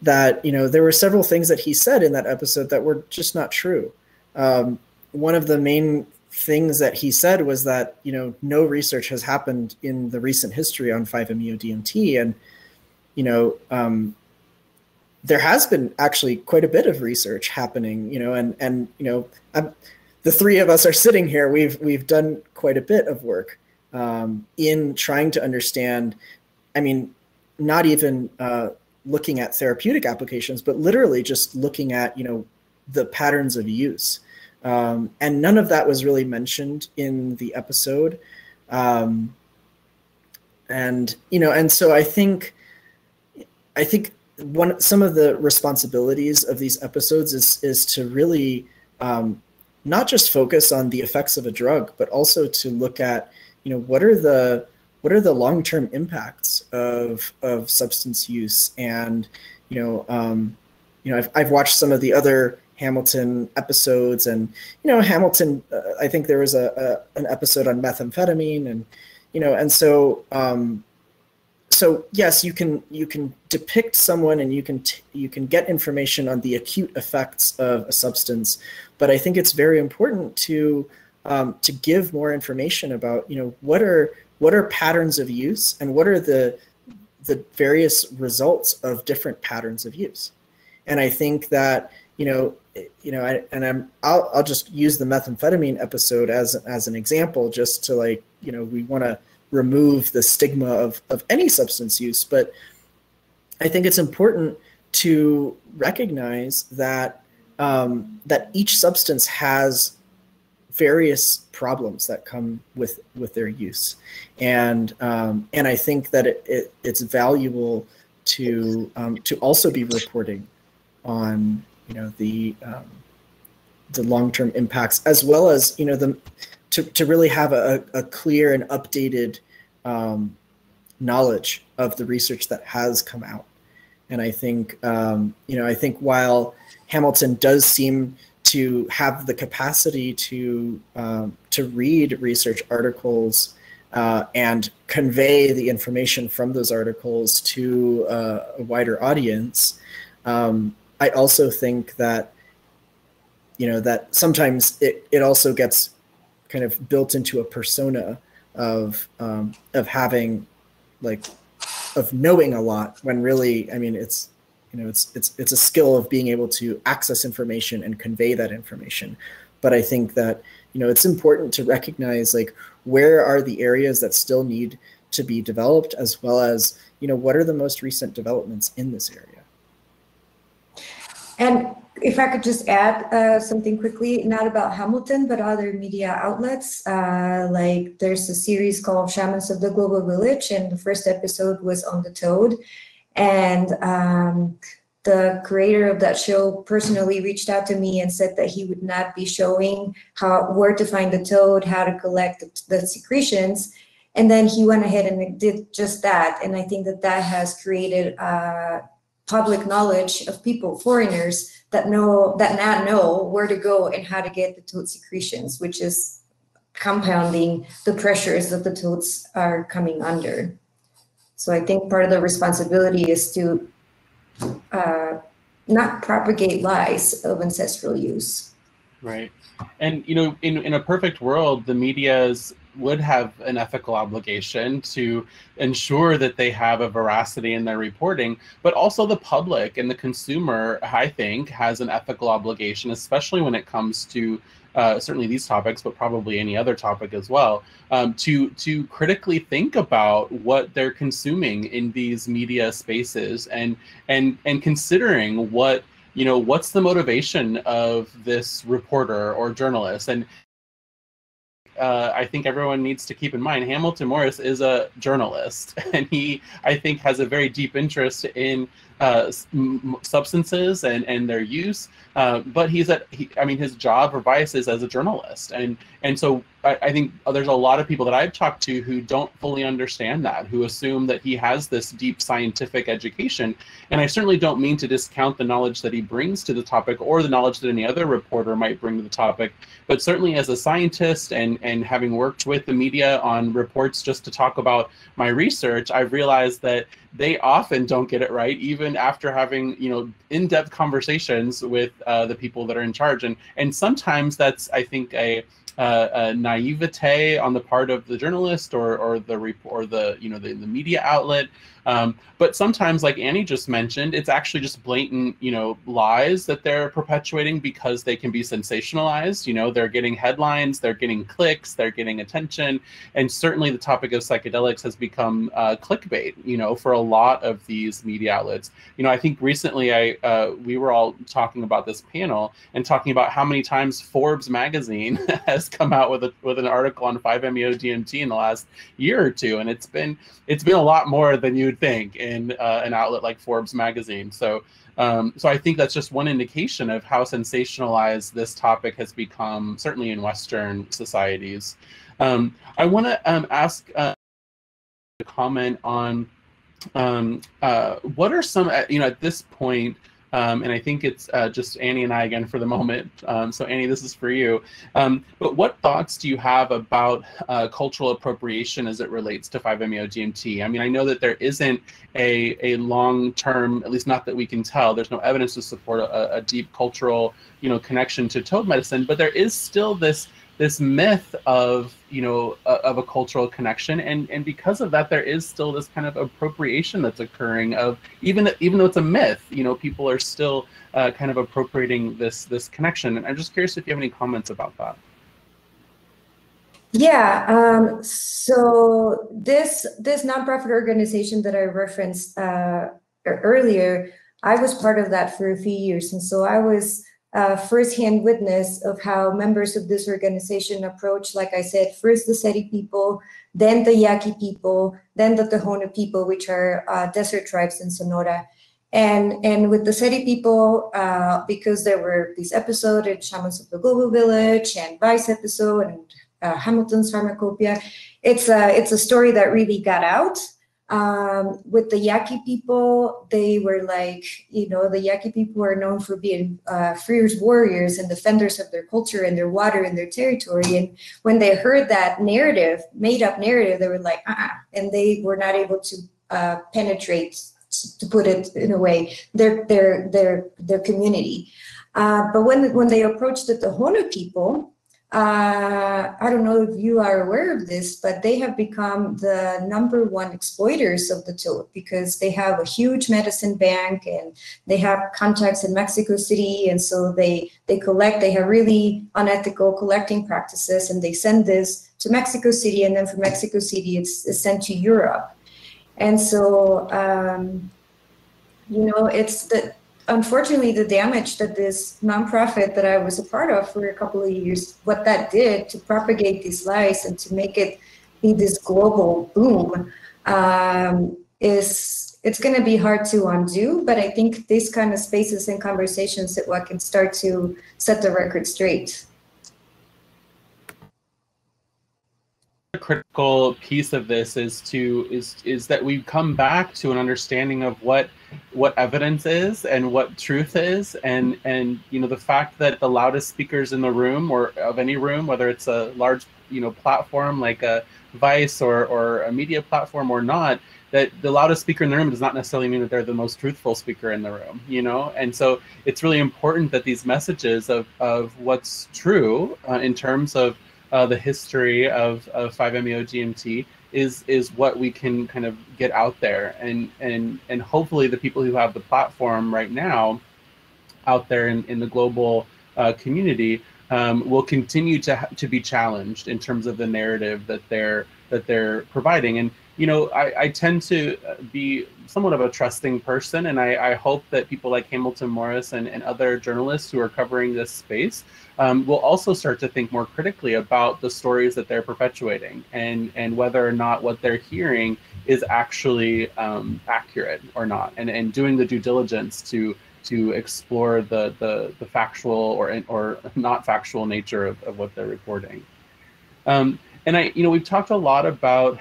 that, there were several things that he said in that episode that were just not true. One of the main things that he said was that, no research has happened in the recent history on 5-MeO-DMT. And, there has been actually quite a bit of research happening, the three of us are sitting here. We've done quite a bit of work in trying to understand, not even looking at therapeutic applications, but literally just looking at, the patterns of use. And none of that was really mentioned in the episode. And so I think some of the responsibilities of these episodes is to really not just focus on the effects of a drug, but also to look at, what are the long-term impacts of substance use. And, I've watched some of the other Hamilton episodes, and, Hamilton, I think there was an episode on methamphetamine, and, and so, so yes, you can depict someone, and you can get information on the acute effects of a substance, but I think it's very important to give more information about, what are patterns of use, and what are the various results of different patterns of use. And I think that, I'll just use the methamphetamine episode as an example, just to we want to remove the stigma of any substance use. But I think it's important to recognize that that each substance has various problems that come with their use, and I think that it's valuable to also be reporting on the long-term impacts, as well as to really have a clear and updated knowledge of the research that has come out. And I think I think while Hamilton does seem to have the capacity to read research articles and convey the information from those articles to a wider audience, I also think that that sometimes it also gets kind of built into a persona of having of knowing a lot, when really, I mean, it's a skill of being able to access information and convey that information. But I think that it's important to recognize where are the areas that still need to be developed, as well as what are the most recent developments in this area. And if I could just add something quickly, not about Hamilton, but other media outlets. There's a series called Shamans of the Global Village, and the first episode was on the toad. And the creator of that show personally reached out to me and said that he would not be showing where to find the toad, how to collect the secretions. And then he went ahead and did just that. And I think that has created public knowledge of people, foreigners, that now know where to go and how to get the toad secretions, which is compounding the pressures that the toads are coming under. So I think part of the responsibility is to not propagate lies of ancestral use. Right. And, in a perfect world, the medias would have an ethical obligation to ensure that they have a veracity in their reporting, but also the public and the consumer, I think, has an ethical obligation, especially when it comes to certainly these topics, but probably any other topic as well, to critically think about what they're consuming in these media spaces, and considering what's the motivation of this reporter or journalist. And I think everyone needs to keep in mind Hamilton Morris is a journalist, and he, I think, has a very deep interest in substances and their use, but his job or bias is as a journalist, and so I think there's a lot of people that I've talked to who don't fully understand that, who assume that he has this deep scientific education. And I certainly don't mean to discount the knowledge that he brings to the topic, or the knowledge that any other reporter might bring to the topic, but certainly as a scientist and having worked with the media on reports just to talk about my research, I've realized that they often don't get it right, even after having in-depth conversations with the people that are in charge. And sometimes that's, I think, a naivete on the part of the journalist or the media outlet. But sometimes, like Annie just mentioned, it's actually just blatant, lies that they're perpetuating because they can be sensationalized. They're getting headlines, they're getting clicks, they're getting attention. And certainly the topic of psychedelics has become clickbait, for a lot of these media outlets. I think recently we were all talking about this panel and talking about how many times Forbes magazine has come out with an article on 5-MeO-DMT in the last year or two. And it's been a lot more than you'd think in an outlet like Forbes magazine. So I think that's just one indication of how sensationalized this topic has become, certainly in Western societies. I want to ask a comment on what are some, at this point, and I think it's just Annie and I again for the moment. So Annie, this is for you. But what thoughts do you have about cultural appropriation as it relates to 5-MeO-DMT? I mean, I know that there isn't a long-term, at least not that we can tell, there's no evidence to support a deep cultural, connection to toad medicine, but there is still this myth of of a cultural connection, and because of that, there is still this kind of appropriation that's occurring of even though it's a myth, people are still kind of appropriating this connection. And I'm just curious if you have any comments about that. Yeah. So this nonprofit organization that I referenced earlier, I was part of that for a few years, and so I was firsthand witness of how members of this organization approach, like I said, first the Seri people, then the Yaqui people, then the Tohono people, which are desert tribes in Sonora. And with the Seri people, because there were these episodes in Shamans of the Global Village and Vice episode and Hamilton's Pharmacopoeia, it's a story that really got out. With the Yaqui people, they were like, the Yaqui people are known for being fierce warriors and defenders of their culture and their water and their territory. And when they heard that narrative, made up narrative, they were like, and they were not able to penetrate, to put it in a way, their community. But when they approached the Tohono people, I don't know if you are aware of this, but they have become the #1 exploiters of the toad, because they have a huge medicine bank and they have contacts in Mexico City. And so they collect, they have really unethical collecting practices, and they send this to Mexico City, and then from Mexico City it's sent to Europe. And so, it's unfortunately the damage that this nonprofit that I was a part of for a couple of years, what that did to propagate these lies and to make it be this global boom, it's going to be hard to undo. But I think these kind of spaces and conversations that what can start to set the record straight. A critical piece of this is that we come back to an understanding of what evidence is and what truth is, and the fact that the loudest speakers in the room, or of any room, whether it's a large platform like a Vice or a media platform or not, that the loudest speaker in the room does not necessarily mean that they're the most truthful speaker in the room, and so it's really important that these messages of what's true in terms of the history of 5-MeO-DMT is what we can kind of get out there, and hopefully the people who have the platform right now out there in the global community will continue to be challenged in terms of the narrative that they're providing. And I tend to be somewhat of a trusting person, and I hope that people like Hamilton Morris and other journalists who are covering this space will also start to think more critically about the stories that they're perpetuating, and whether or not what they're hearing is actually accurate or not, and doing the due diligence to explore the factual or not factual nature of what they're reporting. And we've talked a lot about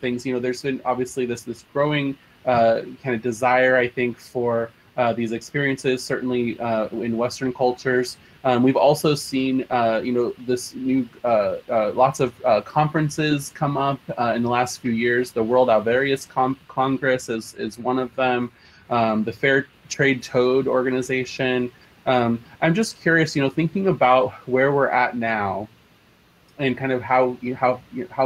things. There's been obviously this growing kind of desire, I think, for these experiences, certainly in Western cultures. We've also seen, this new lots of conferences come up in the last few years. The World Alvarius Congress is one of them. The Fair Trade Toad organization. I'm just curious, thinking about where we're at now, and kind of how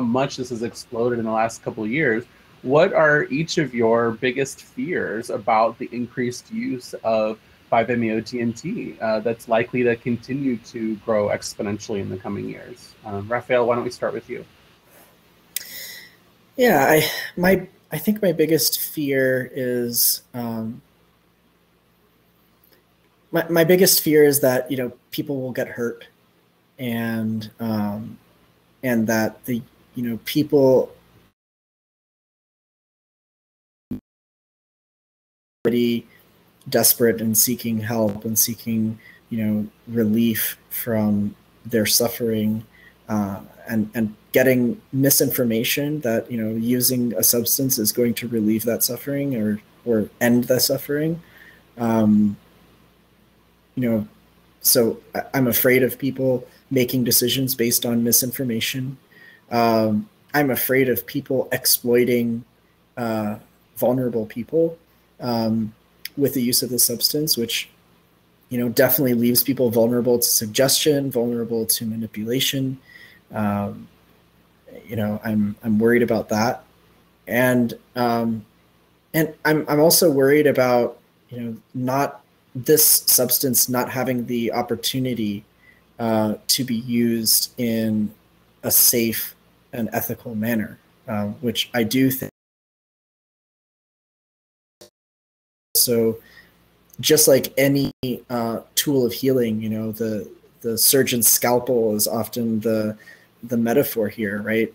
much this has exploded in the last couple of years. What are each of your biggest fears about the increased use of 5-MeO-DMT that's likely to continue to grow exponentially in the coming years? Rafael, why don't we start with you? Yeah, I think my biggest fear is my biggest fear is that people will get hurt, and that the people already desperate and seeking help and seeking relief from their suffering, and getting misinformation that using a substance is going to relieve that suffering or end the suffering. So I'm afraid of people making decisions based on misinformation. I'm afraid of people exploiting vulnerable people with the use of the substance, which definitely leaves people vulnerable to suggestion, vulnerable to manipulation. I'm worried about that, and I'm also worried about not this substance not having the opportunity to be used in a safe and ethical manner, which I do think. So just like any tool of healing, you know, the surgeon's scalpel is often the metaphor here, right?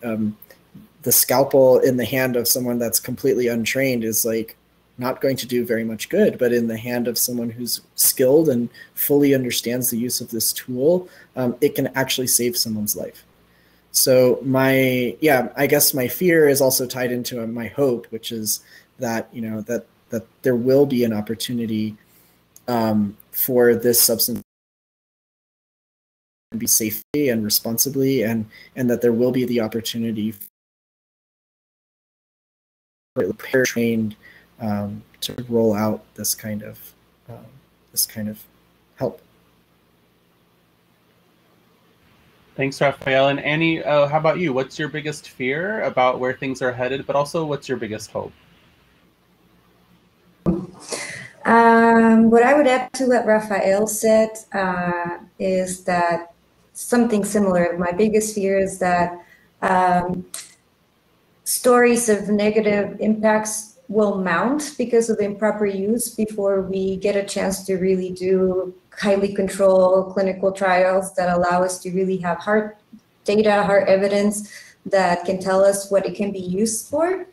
The scalpel in the hand of someone that's completely untrained is like not going to do very much good, but in the hand of someone who's skilled and fully understands the use of this tool, it can actually save someone's life. So I guess my fear is also tied into my hope, which is that, you know, that there will be an opportunity for this substance to be safely and responsibly, and that there will be the opportunity for trained to roll out this kind of help. Thanks, Rafael. And Annie, how about you? What's your biggest fear about where things are headed, but also what's your biggest hope? What I would add to what Rafael said is that something similar. My biggest fear is that stories of negative impacts will mount because of improper use before we get a chance to really do highly controlled clinical trials that allow us to really have hard data, hard evidence that can tell us what it can be used for.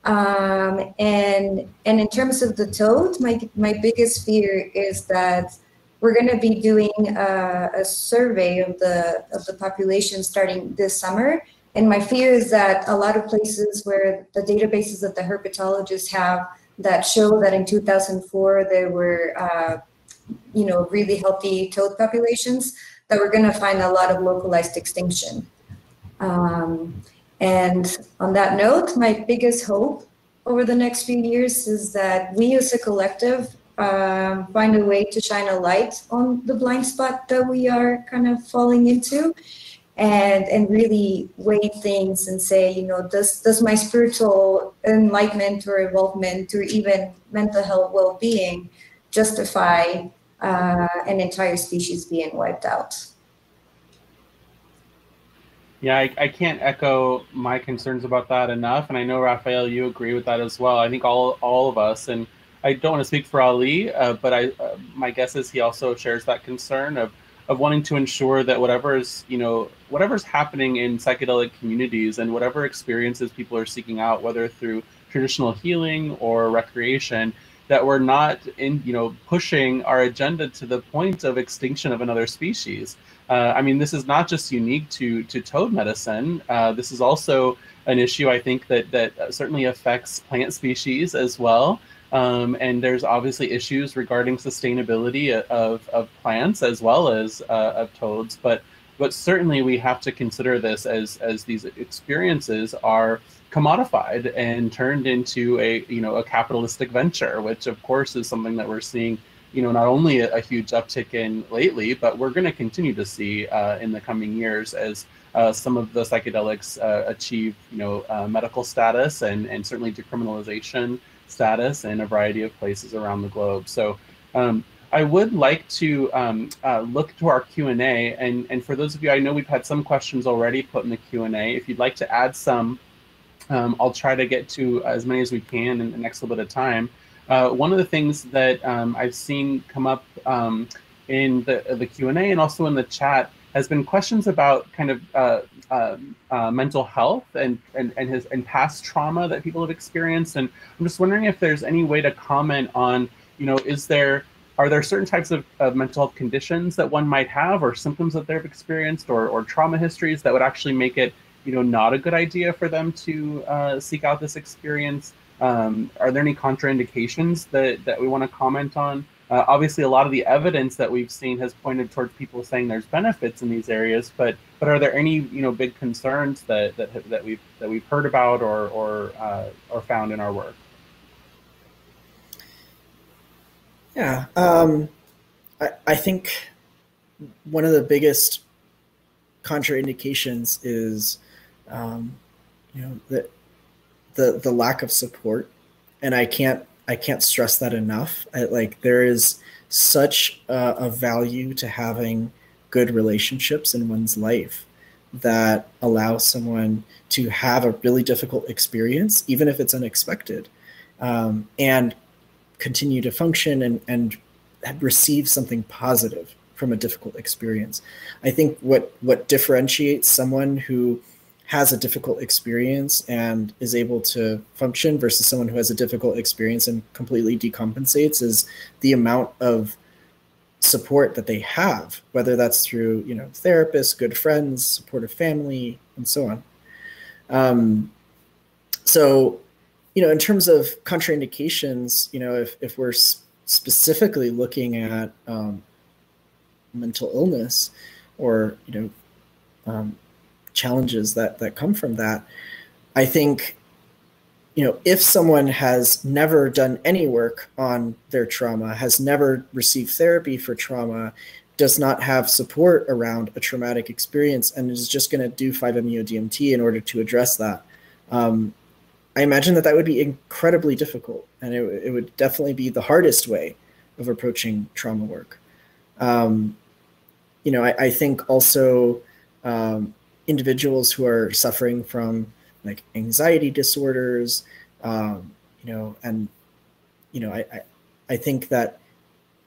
And in terms of the toad, my biggest fear is that we're going to be doing a survey of the population starting this summer. And my fear is that a lot of places where the databases that the herpetologists have that show that in 2004 there were really healthy toad populations, that we're going to find a lot of localized extinction. And on that note, my biggest hope over the next few years is that we as a collective find a way to shine a light on the blind spot that we are kind of falling into, and really weigh things and say, you know, does my spiritual enlightenment or involvement or even mental health well-being justify an entire species being wiped out? Yeah, I can't echo my concerns about that enough. And I know, Rafael, you agree with that as well. I think all of us, and I don't want to speak for Ali, but my guess is he also shares that concern of wanting to ensure that whatever's happening in psychedelic communities and whatever experiences people are seeking out, whether through traditional healing or recreation, that we're not pushing our agenda to the point of extinction of another species. I mean, this is not just unique to toad medicine. This is also an issue, I think, that certainly affects plant species as well. And there's obviously issues regarding sustainability of plants as well as of toads. But certainly we have to consider this as these experiences are commodified and turned into a capitalistic venture, which of course is something that we're seeing, not only a huge uptick in lately, but we're going to continue to see in the coming years as some of the psychedelics achieve, medical status and certainly decriminalization status in a variety of places around the globe. So I would like to look to our Q&A, and for those of you, I know we've had some questions already put in the Q&A. If you'd like to add some, I'll try to get to as many as we can in the next little bit of time. One of the things that I've seen come up in the Q&A and also in the chat has been questions about kind of mental health and past trauma that people have experienced. And I'm just wondering if there's any way to comment on, are there certain types of mental health conditions that one might have, or symptoms that they've experienced, or trauma histories that would actually make it, not a good idea for them to seek out this experience? Are there any contraindications that we want to comment on? Obviously, a lot of the evidence that we've seen has pointed towards people saying there's benefits in these areas, but are there any big concerns that we've heard about or found in our work? Yeah, I think one of the biggest contraindications is the lack of support, and I can't stress that enough. There is such a value to having good relationships in one's life that allow someone to have a really difficult experience, even if it's unexpected, and continue to function and receive something positive from a difficult experience. I think what differentiates someone who has a difficult experience and is able to function versus someone who has a difficult experience and completely decompensates is the amount of support that they have, whether that's through, you know, therapists, good friends, supportive family, and so on. So, you know, in terms of contraindications, you know, if we're specifically looking at mental illness or, you know, challenges that come from that, I think, you know, if someone has never done any work on their trauma, has never received therapy for trauma, does not have support around a traumatic experience, and is just going to do 5-MeO-DMT in order to address that, I imagine that would be incredibly difficult, and it would definitely be the hardest way of approaching trauma work. You know, I think also individuals who are suffering from like anxiety disorders, you know, and, you know, I think that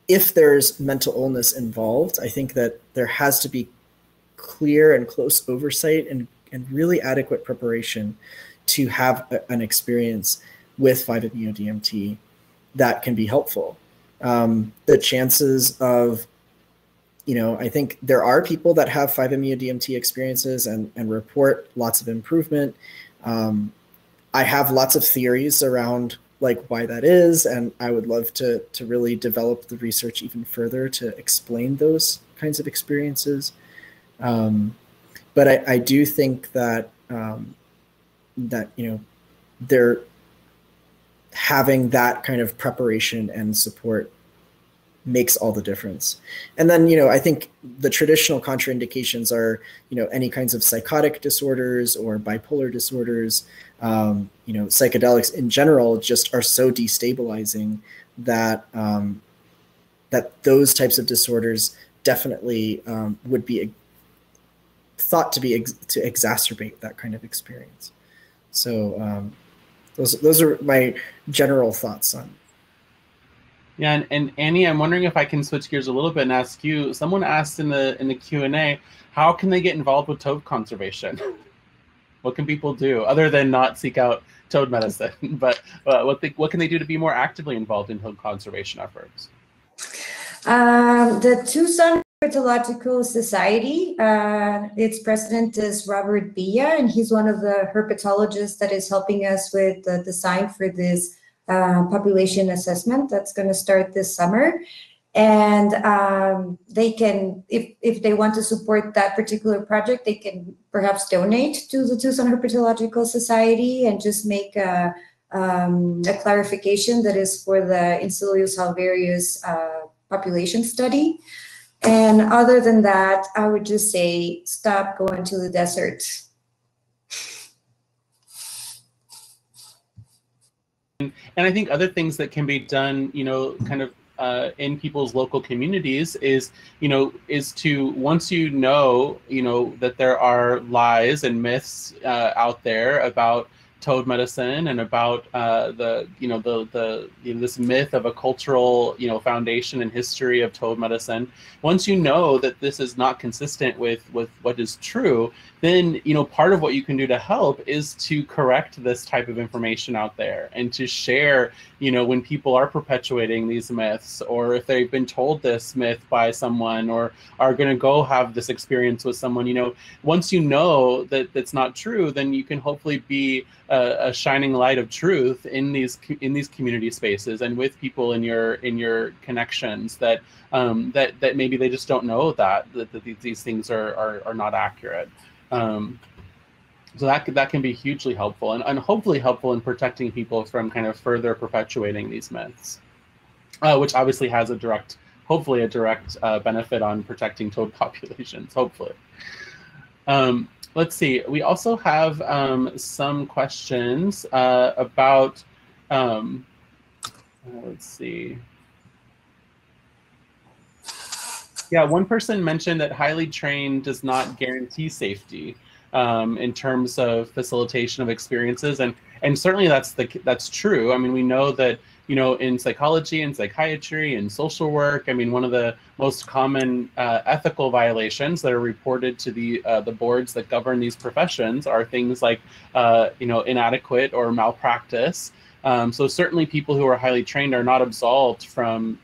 if there's mental illness involved, I think that there has to be clear and close oversight and really adequate preparation to have an experience with 5-MeO-DMT that can be helpful. The chances of, you know, I think there are people that have 5-MeO-DMT experiences and report lots of improvement. I have lots of theories around like why that is, and I would love to really develop the research even further to explain those kinds of experiences. But I do think that that, you know, they're having that kind of preparation and support makes all the difference. And then, you know, I think the traditional contraindications are, you know, any kinds of psychotic disorders or bipolar disorders. You know, psychedelics in general just are so destabilizing that that those types of disorders definitely would be thought to be to exacerbate that kind of experience. So those are my general thoughts on. Yeah, and Annie, I'm wondering if I can switch gears a little bit and ask you. Someone asked in the Q&A, how can they get involved with toad conservation? What can people do other than not seek out toad medicine? But what can they do to be more actively involved in toad conservation efforts? The Tucson Herpetological Society, its president is Robert Villa, and he's one of the herpetologists that is helping us with the design for this population assessment that's going to start this summer. And they can, if they want to support that particular project, they can perhaps donate to the Tucson Herpetological Society and just make a clarification that is for the Insidious alvarius population study. And other than that, I would just say stop going to the desert. And I think other things that can be done, you know, kind of in people's local communities is, you know, is to, once you know, that there are lies and myths out there about toad medicine and about this myth of a cultural, foundation and history of toad medicine. Once you know that this is not consistent with what is true, then, part of what you can do to help is to correct this type of information out there and to share, when people are perpetuating these myths, or if they've been told this myth by someone or are going to go have this experience with someone, once you know that that's not true, then you can hopefully be a shining light of truth in these community spaces and with people in your connections that that maybe they just don't know that these things are not accurate. So that can be hugely helpful and hopefully helpful in protecting people from kind of further perpetuating these myths, which obviously has hopefully a direct benefit on protecting toad populations, hopefully. Let's see, we also have some questions about, let's see. Yeah, one person mentioned that highly trained does not guarantee safety. in terms of facilitation of experiences, and certainly that's true. I mean, we know that, you know, in psychology and psychiatry and social work, I mean, one of the most common ethical violations that are reported to the boards that govern these professions are things like, you know, inadequate or malpractice. So certainly people who are highly trained are not absolved from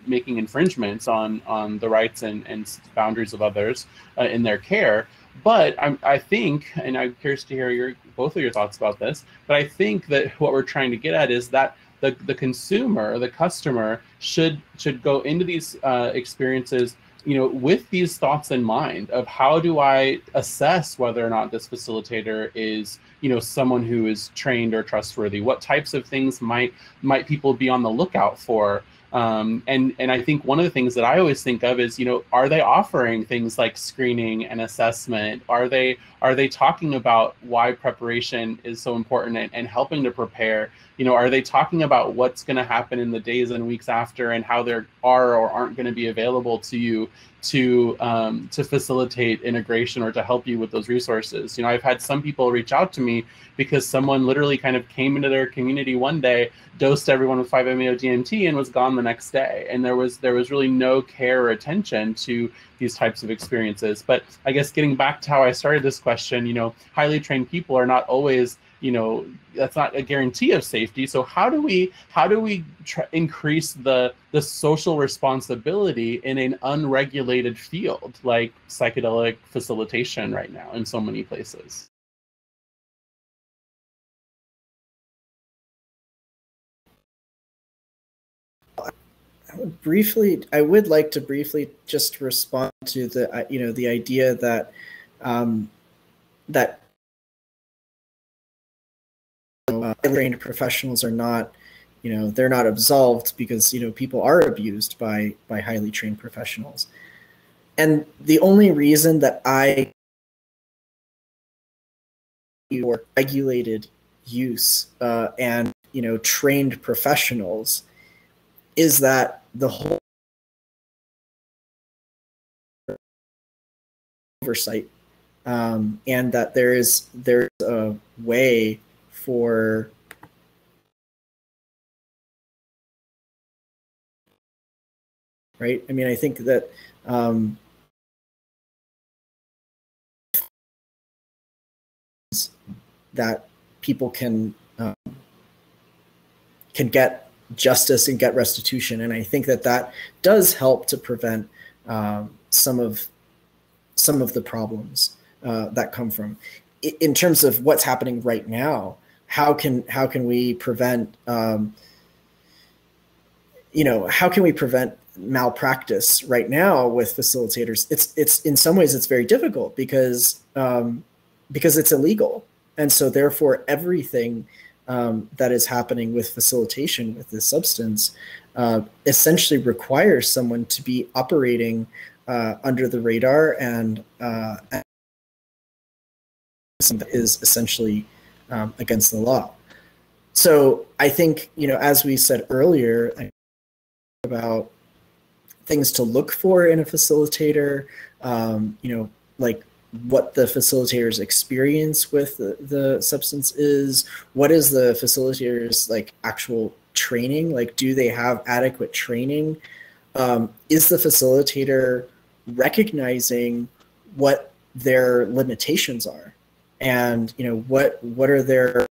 making infringements on the rights and boundaries of others in their care. But I think, and I'm curious to hear both of your thoughts about this, but I think that what we're trying to get at is that the consumer, the customer, should go into these experiences, you know, with these thoughts in mind of how do I assess whether or not this facilitator is, you know, someone who is trained or trustworthy? What types of things might people be on the lookout for? And I think one of the things that I always think of is, you know, are they offering things like screening and assessment? Are they talking about why preparation is so important and helping to prepare? You know, are they talking about what's going to happen in the days and weeks after and how there are or aren't going to be available to you to facilitate integration or to help you with those resources? You know, I've had some people reach out to me because someone literally kind of came into their community one day, dosed everyone with 5-MeO DMT, and was gone the next day. And there was really no care or attention to these types of experiences. But I guess getting back to how I started this question, you know, highly trained people are not always, you know, that's not a guarantee of safety. So how do we increase the social responsibility in an unregulated field like psychedelic facilitation right now in so many places? I would like to briefly just respond to the, you know, the idea that that trained professionals are not, you know, they're not absolved because, you know, people are abused by highly trained professionals. And the only reason that I or regulated use and, you know, trained professionals is that the whole oversight and that there's a way for right. I mean, I think that that people can get justice and get restitution, and I think that that does help to prevent some of the problems that come from. In terms of what's happening right now, how can we prevent you know, how can we prevent malpractice right now with facilitators? It's in some ways it's very difficult because it's illegal, and so therefore everything that is happening with facilitation with this substance essentially requires someone to be operating under the radar and is essentially against the law. So I think, you know, as we said earlier about things to look for in a facilitator, you know, like what the facilitator's experience with the substance is, what is the facilitator's like actual training, like do they have adequate training, is the facilitator recognizing what their limitations are, and you know what are their,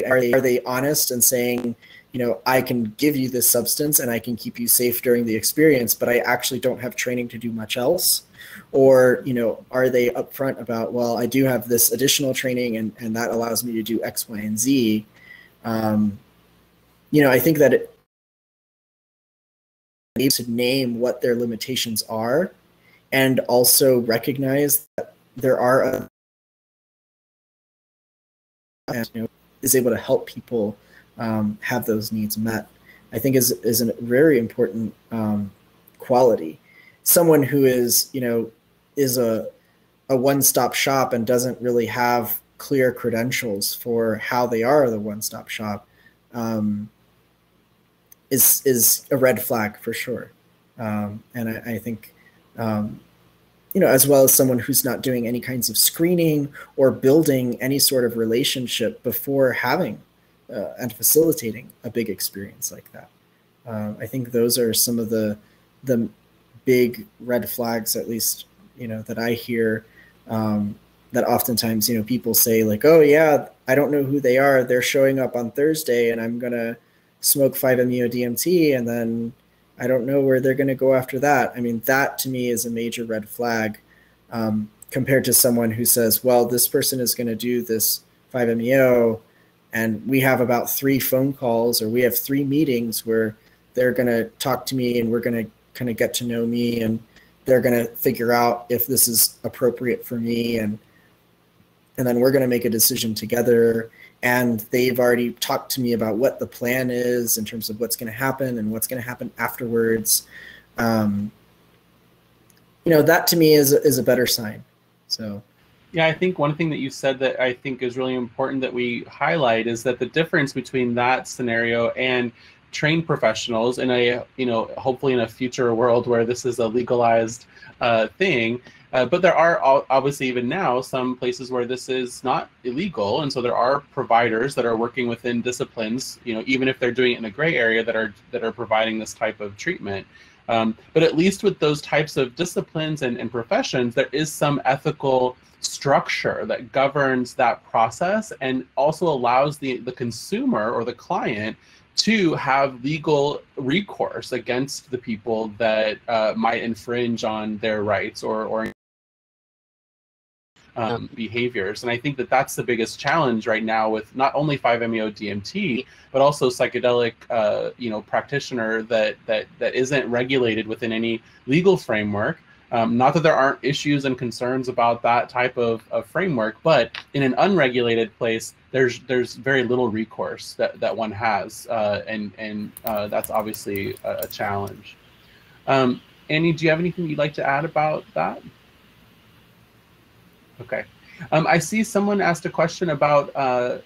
are they honest and saying, you know, I can give you this substance and I can keep you safe during the experience, but I actually don't have training to do much else? Or, you know, are they upfront about, well, I do have this additional training and that allows me to do X, Y, and Z? You know, I think that it needs to name what their limitations are and also recognize that there are and, you know, is able to help people have those needs met, I think is a very important quality. Someone who is, you know, is a one-stop shop and doesn't really have clear credentials for how they are the one-stop shop is a red flag for sure. And I think as well as someone who's not doing any kinds of screening or building any sort of relationship before having and facilitating a big experience like that. I think those are some of the big red flags, at least, that I hear, that oftentimes, people say like, oh yeah, I don't know who they are. They're showing up on Thursday and I'm going to smoke 5-MeO DMT and then I don't know where they're going to go after that. I mean, that to me is a major red flag, compared to someone who says, well, this person is going to do this 5-MeO and we have about 3 phone calls or we have 3 meetings where they're going to talk to me and we're going to kind of get to know me and they're going to figure out if this is appropriate for me. And then we're going to make a decision together. And they've already talked to me about what the plan is in terms of what's going to happen and what's going to happen afterwards. That to me is a better sign. So. Yeah, I think one thing that you said that I think is really important that we highlight is that the difference between that scenario and trained professionals in a, hopefully in a future world where this is a legalized thing, but there are obviously even now some places where this is not illegal, and so there are providers that are working within disciplines, even if they're doing it in a gray area, that are providing this type of treatment. But at least with those types of disciplines and professions, there is some ethical structure that governs that process and also allows the consumer or the client to have legal recourse against the people that might infringe on their rights or behaviors. And I think that that's the biggest challenge right now with not only 5-MeO DMT, but also psychedelic, practitioner that isn't regulated within any legal framework. Not that there aren't issues and concerns about that type of framework, but in an unregulated place, there's very little recourse that one has, and that's obviously a challenge. Annie, do you have anything you'd like to add about that? Okay. I see someone asked a question about,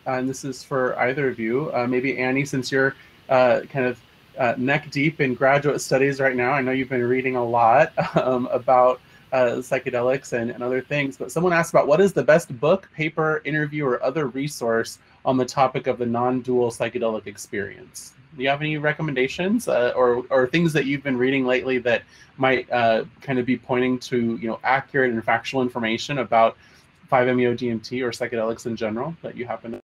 and this is for either of you, maybe Annie, since you're kind of neck deep in graduate studies right now. I know you've been reading a lot about psychedelics and other things, but someone asked about what is the best book, paper, interview, or other resource on the topic of the non-dual psychedelic experience. Do you have any recommendations or things that you've been reading lately that might kind of be pointing to accurate and factual information about 5-MeO DMT or psychedelics in general that you happen to?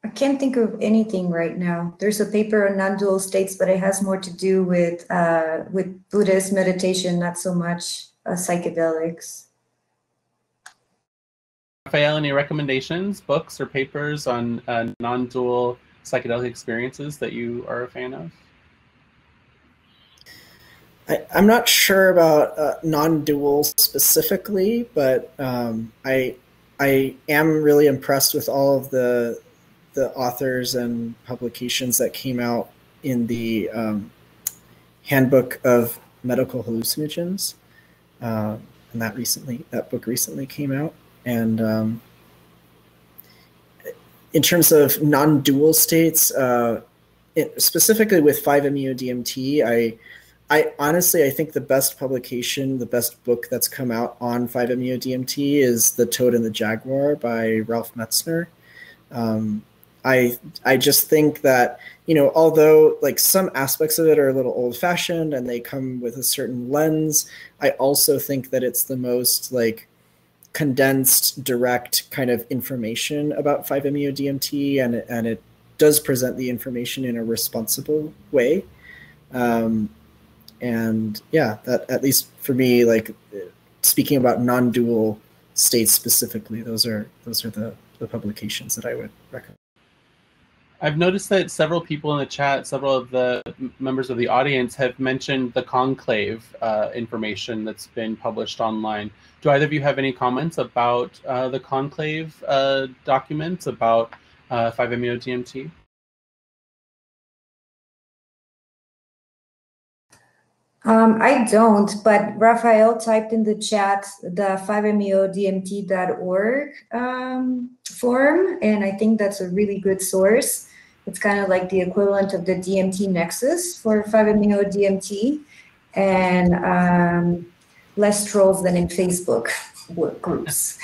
I can't think of anything right now. There's a paper on non-dual states, but it has more to do with Buddhist meditation, not so much psychedelics. Rafael, any recommendations, books or papers on non-dual psychedelic experiences that you are a fan of? I'm not sure about non-dual specifically, but I am really impressed with all of the authors and publications that came out in the Handbook of Medical Hallucinogens, and that book recently came out. And in terms of non-dual states, specifically with 5-MeO DMT, I honestly think the best publication, the best book that's come out on 5-MeO DMT is The Toad and the Jaguar by Ralph Metzner. I just think that, although like some aspects of it are a little old-fashioned and they come with a certain lens, I also think that it's the most like condensed, direct kind of information about 5-MeO DMT, and it does present the information in a responsible way. And yeah, that, at least for me, like speaking about non-dual states specifically, those are the publications that I would recommend. I've noticed that several people in the chat, several of the members of the audience have mentioned the conclave information that's been published online. Do either of you have any comments about the conclave documents about 5-MeO DMT? I don't, but Rafael typed in the chat the 5meodmt.org forum, and I think that's a really good source. It's kind of like the equivalent of the DMT nexus for 5-MeO-DMT, and less trolls than in Facebook work groups.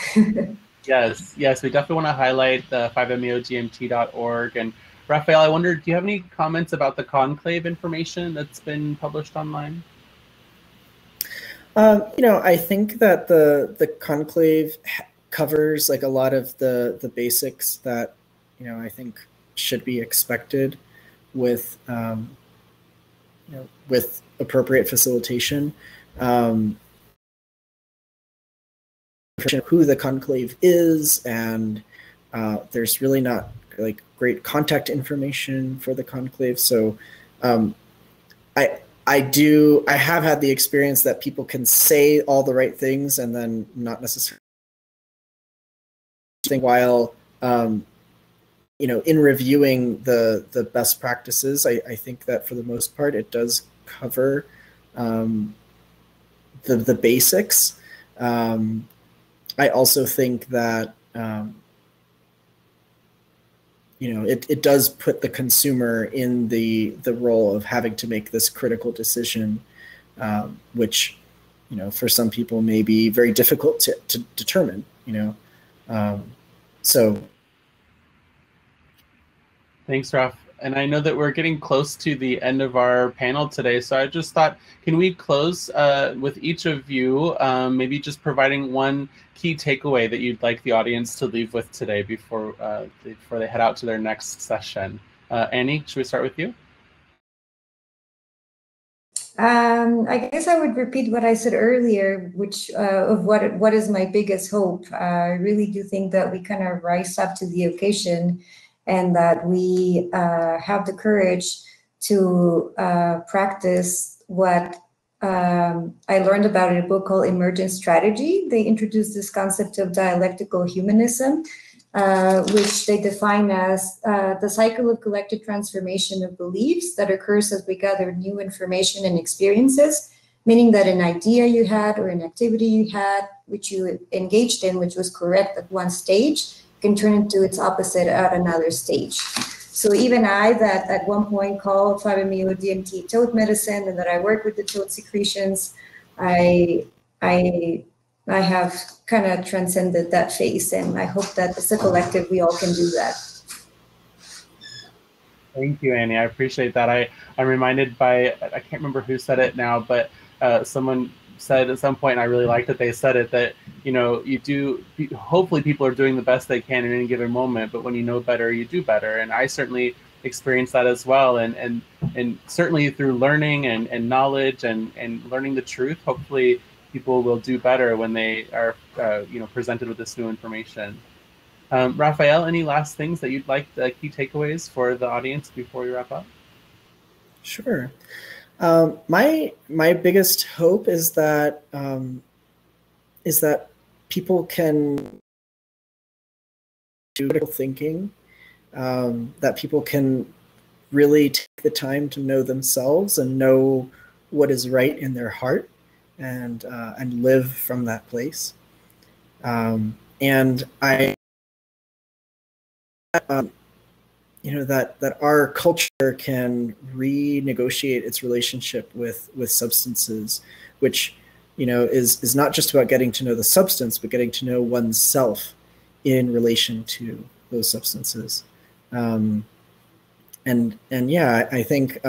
Yes, yes, we definitely want to highlight the 5meodmt.org. And Rafael, I wonder, do you have any comments about the conclave information that's been published online? I think that the conclave covers like a lot of the basics that, I think should be expected with, with appropriate facilitation. Who the conclave is, and there's really not like great contact information for the conclave. So I have had the experience that people can say all the right things and then not necessarily, while in reviewing the best practices, I think that for the most part it does cover the basics. I also think that it does put the consumer in the role of having to make this critical decision, which for some people may be very difficult to determine. So thanks, Raf. And I know that we're getting close to the end of our panel today, so I just thought, can we close with each of you maybe just providing one key takeaway that you'd like the audience to leave with today before they head out to their next session? Annie, should we start with you? I guess I would repeat what I said earlier, which of what is my biggest hope. I really do think that we kind of rise up to the occasion, and that we have the courage to practice what I learned about in a book called Emergent Strategy. They introduced this concept of dialectical humanism, which they define as the cycle of collective transformation of beliefs that occurs as we gather new information and experiences, meaning that an idea you had or an activity you had, which you engaged in, which was correct at one stage, can turn into its opposite at another stage. So even I, that at one point called 5-MeO-DMT toad medicine, and that I work with the toad secretions, I have kind of transcended that phase, and I hope that as a collective we all can do that. Thank you, Annie. I appreciate that. I'm reminded by, I can't remember who said it now, but someone said at some point, and I really liked that they said it, that hopefully people are doing the best they can in any given moment, but when you know better, you do better. And I certainly experienced that as well, and certainly through learning and knowledge and learning the truth, hopefully people will do better when they are presented with this new information. Rafael, any last things that you'd like, the key takeaways for the audience before we wrap up? Sure. My biggest hope is that people can do critical thinking, that people can really take the time to know themselves and know what is right in their heart, and live from that place. And I, that our culture can renegotiate its relationship with substances, which is not just about getting to know the substance, but getting to know oneself in relation to those substances. And yeah, I think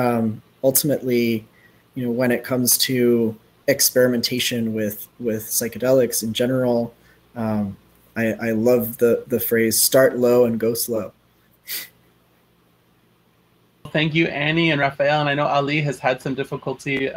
ultimately, when it comes to experimentation with psychedelics in general, I love the phrase "start low and go slow." Thank you, Annie and Rafael. And I know Ali has had some difficulty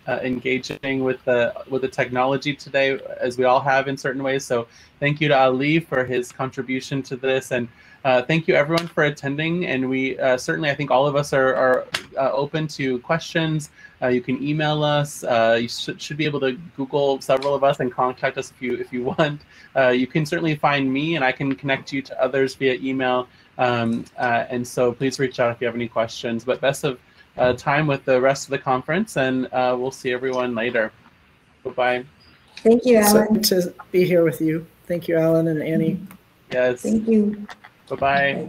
engaging with the technology today, as we all have in certain ways. So thank you to Ali for his contribution to this, and thank you everyone for attending. And we certainly, I think all of us are open to questions. You can email us. You should be able to Google several of us and contact us if you want. You can certainly find me, and I can connect you to others via email. And so please reach out if you have any questions. But best of time with the rest of the conference, and we'll see everyone later. Bye-bye. Thank you, Alan. So to be here with you. Thank you, Alan and Annie. Yes. Thank you. Bye-bye.